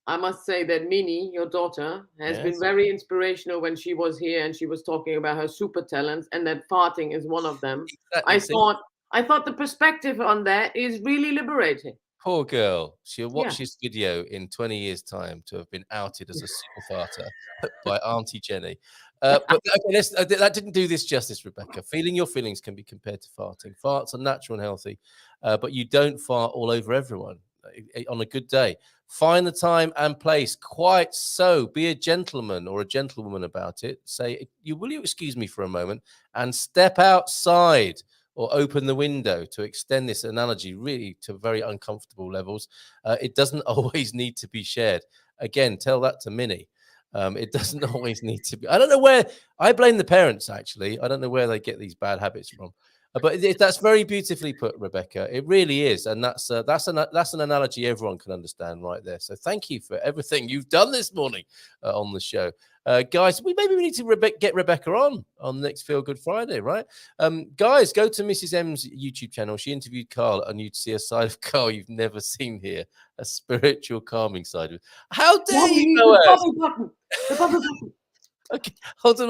I must say that Minnie, your daughter, has been very inspirational when she was here and she was talking about her super talents, and that farting is one of them. Exactly. I thought the perspective on that is really liberating. Poor girl. She'll watch this video in 20 years' time to have been outed as a super farter by Auntie Jenny. But okay, that didn't do this justice, Rebecca. Feeling your feelings can be compared to farting. Farts are natural and healthy, but you don't fart all over everyone on a good day. Find the time and place. Quite so. Be a gentleman or a gentlewoman about it. Say, will you excuse me for a moment and step outside? or open the window, to extend this analogy really to very uncomfortable levels. It doesn't always need to be shared. Again, tell that to Minnie. It doesn't always need to be. I don't know where I blame the parents, actually. I don't know where they get these bad habits from. But that's very beautifully put, Rebecca. It really is, and that's an analogy everyone can understand right there. So thank you for everything you've done this morning on the show, guys. We need to get Rebecca on next Feel Good Friday, right? Guys, go to Mrs. M's YouTube channel. She interviewed Carl, and you'd see a side of Carl you've never seen here, a spiritual calming side of it. How dare you, The bubble button. The bubble button. Okay, hold on.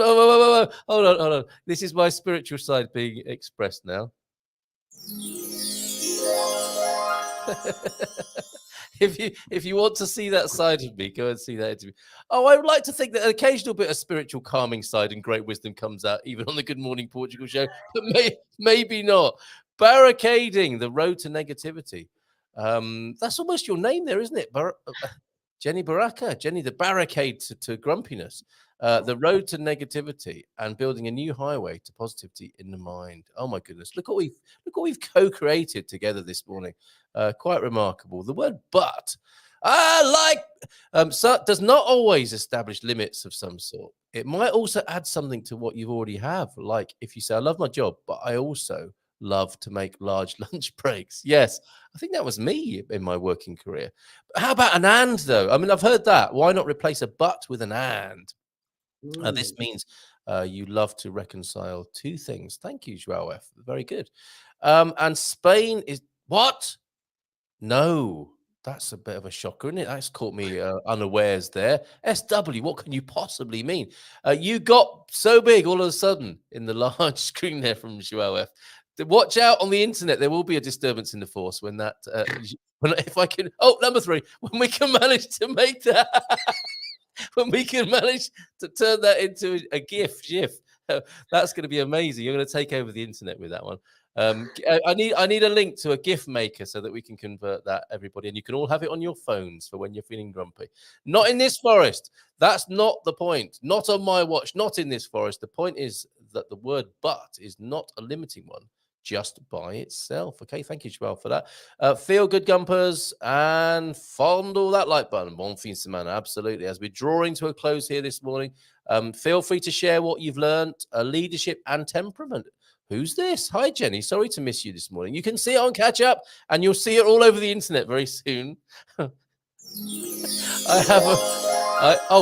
Hold on. This is my spiritual side being expressed now. If you want to see that side of me, go and see that interview. Oh, I would like to think that an occasional bit of spiritual calming side and great wisdom comes out, even on the Good Morning Portugal show, but maybe not. Barricading the road to negativity. That's almost your name there, isn't it? Jenni Baraka, Jenni, the barricade to grumpiness, the road to negativity, and building a new highway to positivity in the mind. Oh my goodness! Look what we've co-created together this morning. Quite remarkable. The word "but," does not always establish limits of some sort. It might also add something to what you already have. Like if you say, "I love my job, but I also love to make large lunch breaks." Yes, I think that was me in my working career. But how about an and, though? I mean, I've heard that. Why not replace a but with an and? This means you love to reconcile two things. Thank you, Joao F. Very good. And Spain is what? No, that's a bit of a shocker, isn't it? That's caught me unawares there. SW, what can you possibly mean? You got so big all of a sudden in the large screen there from Joao F. Watch out on the internet. There will be a disturbance in the force when that. If I can. Oh, number 3. When we can manage to make that. When we can manage to turn that into a GIF, that's going to be amazing. You're going to take over the internet with that one. I need a link to a GIF maker so that we can convert that, everybody, and you can all have it on your phones for when you're feeling grumpy. Not in this forest. That's not the point. Not on my watch. Not in this forest. The point is that the word "but" is not a limiting one just by itself. Okay, thank you, Joel, for that. Feel good, Gumpers, and fondle that like button. Bon fin de semana, absolutely. As we're drawing to a close here this morning, feel free to share what you've learned, leadership and temperament. Who's this? Hi, Jenni. Sorry to miss you this morning. You can see it on Catch Up, and you'll see it all over the internet very soon. Oh,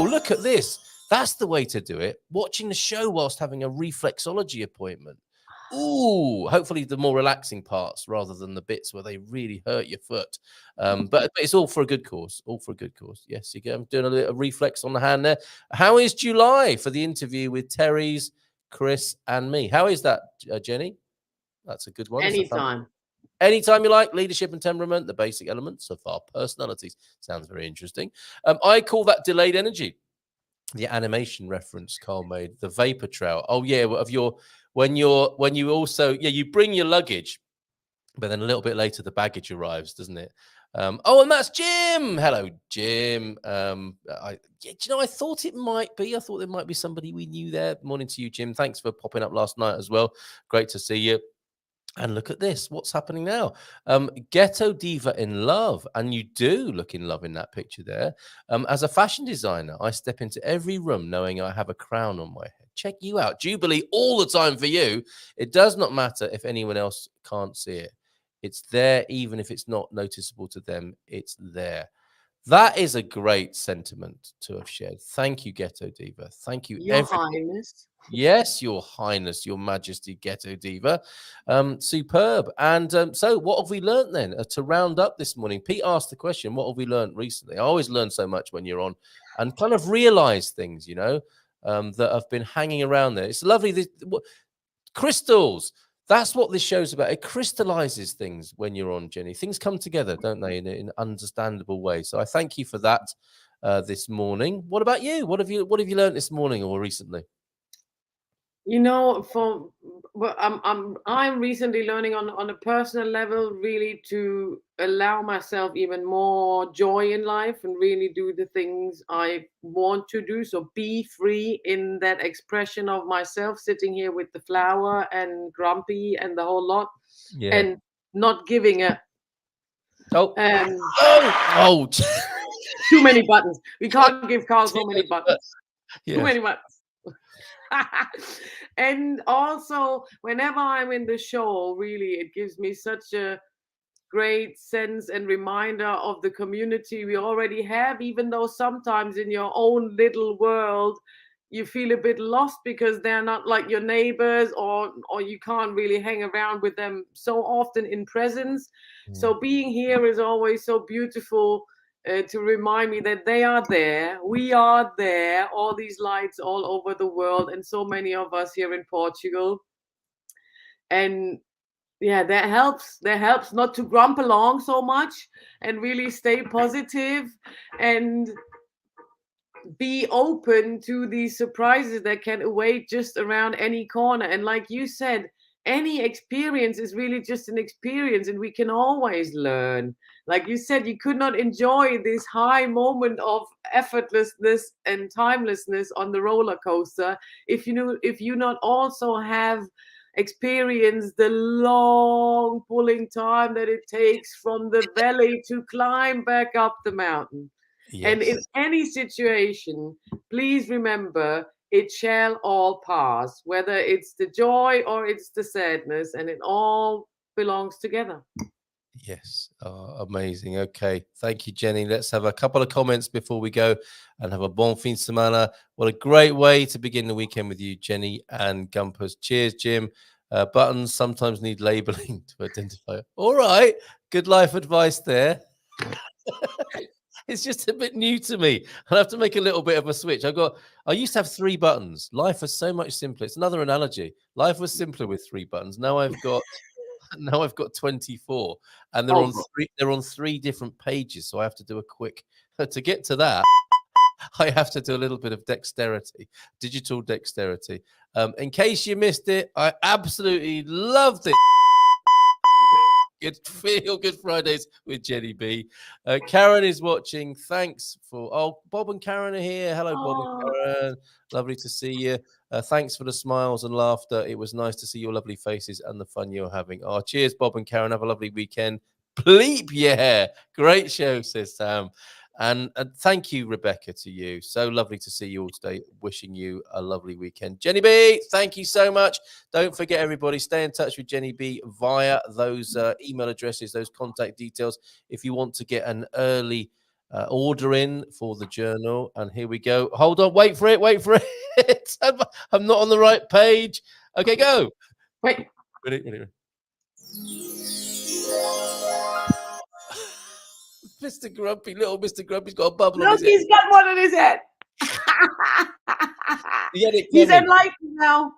look at this. That's the way to do it. Watching the show whilst having a reflexology appointment. Ooh, hopefully the more relaxing parts rather than the bits where they really hurt your foot. But it's all for a good cause. All for a good cause. Yes, I'm doing a little reflex on the hand there. How is July for the interview with Terry's, Chris, and me? How is that, Jenni? That's a good one. Anytime. Anytime you like. Leadership and temperament, the basic elements of our personalities. Sounds very interesting. I call that delayed energy. The animation reference Carl made, the vapor trail. Oh yeah, of your when you also you bring your luggage, but then a little bit later the baggage arrives, doesn't it? Oh, and that's Jim. Hello, Jim. I thought it might be. I thought there might be somebody we knew there. Morning to you, Jim. Thanks for popping up last night as well. Great to see you. And look at this. What's happening now? Ghetto diva in love. And you do look in love in that picture there. As a fashion designer, I step into every room knowing I have a crown on my head. Check you out. Jubilee all the time for you. It does not matter if anyone else can't see it. It's there, even if it's not noticeable to them. It's there. That is a great sentiment to have shared. Thank you, Ghetto Diva. Thank you, Your Highness. Yes, Your Highness, Your Majesty, Ghetto Diva. Superb. And so what have we learned then? To round up this morning, Pete asked the question, what have we learned recently? I always learn so much when you're on and kind of realize things, that have been hanging around there. It's lovely. Crystals. That's what this show's about. It crystallizes things when you're on, Jenni. Things come together, don't they, in an understandable way. So I thank you for that this morning. What about you? What have you learned this morning or recently? You know, I'm recently learning on a personal level really to allow myself even more joy in life and really do the things I want to do. So be free in that expression of myself, sitting here with the flower and grumpy and the whole lot, Yeah. and not giving a Oh. um Oh. too many buttons. We can't give Carl so many buttons. Too Yes. many buttons. And also, whenever I'm in the show, really, it gives me such a great sense and reminder of the community we already have, even though sometimes in your own little world you feel a bit lost because they're not like your neighbors, or you can't really hang around with them so often in presence. So being here is always so beautiful, to remind me that they are there, we are there, all these lights all over the world, and so many of us here in Portugal. And yeah, that helps not to grump along so much, and really stay positive and be open to these surprises that can await just around any corner. And like you said, any experience is really just an experience, and we can always learn. Like you said, you could not enjoy this high moment of effortlessness and timelessness on the roller coaster if you not also have experienced the long pulling time that it takes from the valley to climb back up the mountain. And in Yes. any situation, please remember it shall all pass, whether it's the joy or it's the sadness, and it all belongs together. Yes. Oh, amazing. Okay. Thank you, Jenny. Let's have a couple of comments before we go and have a bon fin de semana. What a great way to begin the weekend with you, Jenny and Gumpers. Cheers, Jim. Buttons sometimes need labeling to identify. All right. Good life advice there. It's just a bit new to me. I'll have to make a little bit of a switch. I used to have 3 buttons. Life was so much simpler. It's another analogy. Life was simpler with 3 buttons. Now I've got 24, and Oh, God. they're on 3 different pages. So I have to do a quick to get to that. I have to do a little bit of digital dexterity. In case you missed it, I absolutely loved it. Good Fridays with Jenny B. Karen is watching. Thanks for Bob and Karen are here. Hello, Bob and Oh, Karen. Lovely to see you. Thanks for the smiles and laughter. It was nice to see your lovely faces and the fun you're having. Oh, cheers, Bob and Karen. Have a lovely weekend. Bleep, yeah. Great show, says Sam. And thank you, Rebecca, to you. So lovely to see you all today. Wishing you a lovely weekend. Jenny B, thank you so much. Don't forget, everybody, stay in touch with Jenny B via those email addresses, those contact details, if you want to get an early order in for the journal. And here we go. Hold on. Wait for it. I'm not on the right page. Okay, go. wait. Ready. Little Mr. Grumpy's got a bubble on Look, his head. he's got one on his head. He had it He's coming. enlightened now.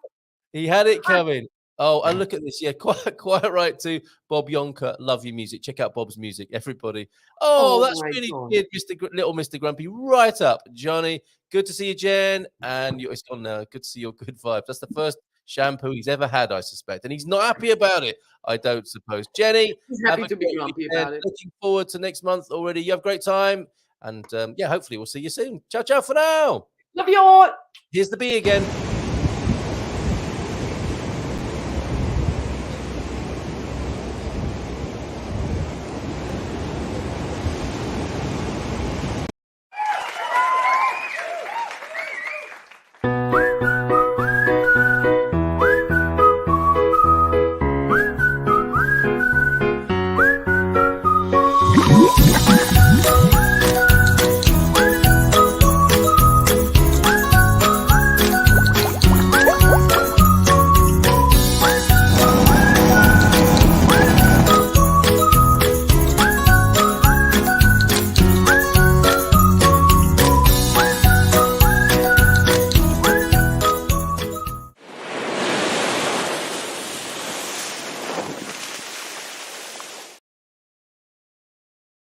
He had it coming. Oh, and look at this. Yeah, quite right too. Bob Yonker, love your music. Check out Bob's music, everybody. Oh, Oh that's my really God. good, Little Mr. Grumpy. Right up, Johnny. Good to see you, Jen. And it's gone now. Good to see your good vibes. That's the first shampoo he's ever had, I suspect, and he's not happy about it. I don't suppose. Jenny, He's have happy a to be great grumpy weekend. about it. Looking forward to next month already. You have a great time, and yeah, hopefully we'll see you soon. Ciao, ciao for now. Love you all. Here's the B again.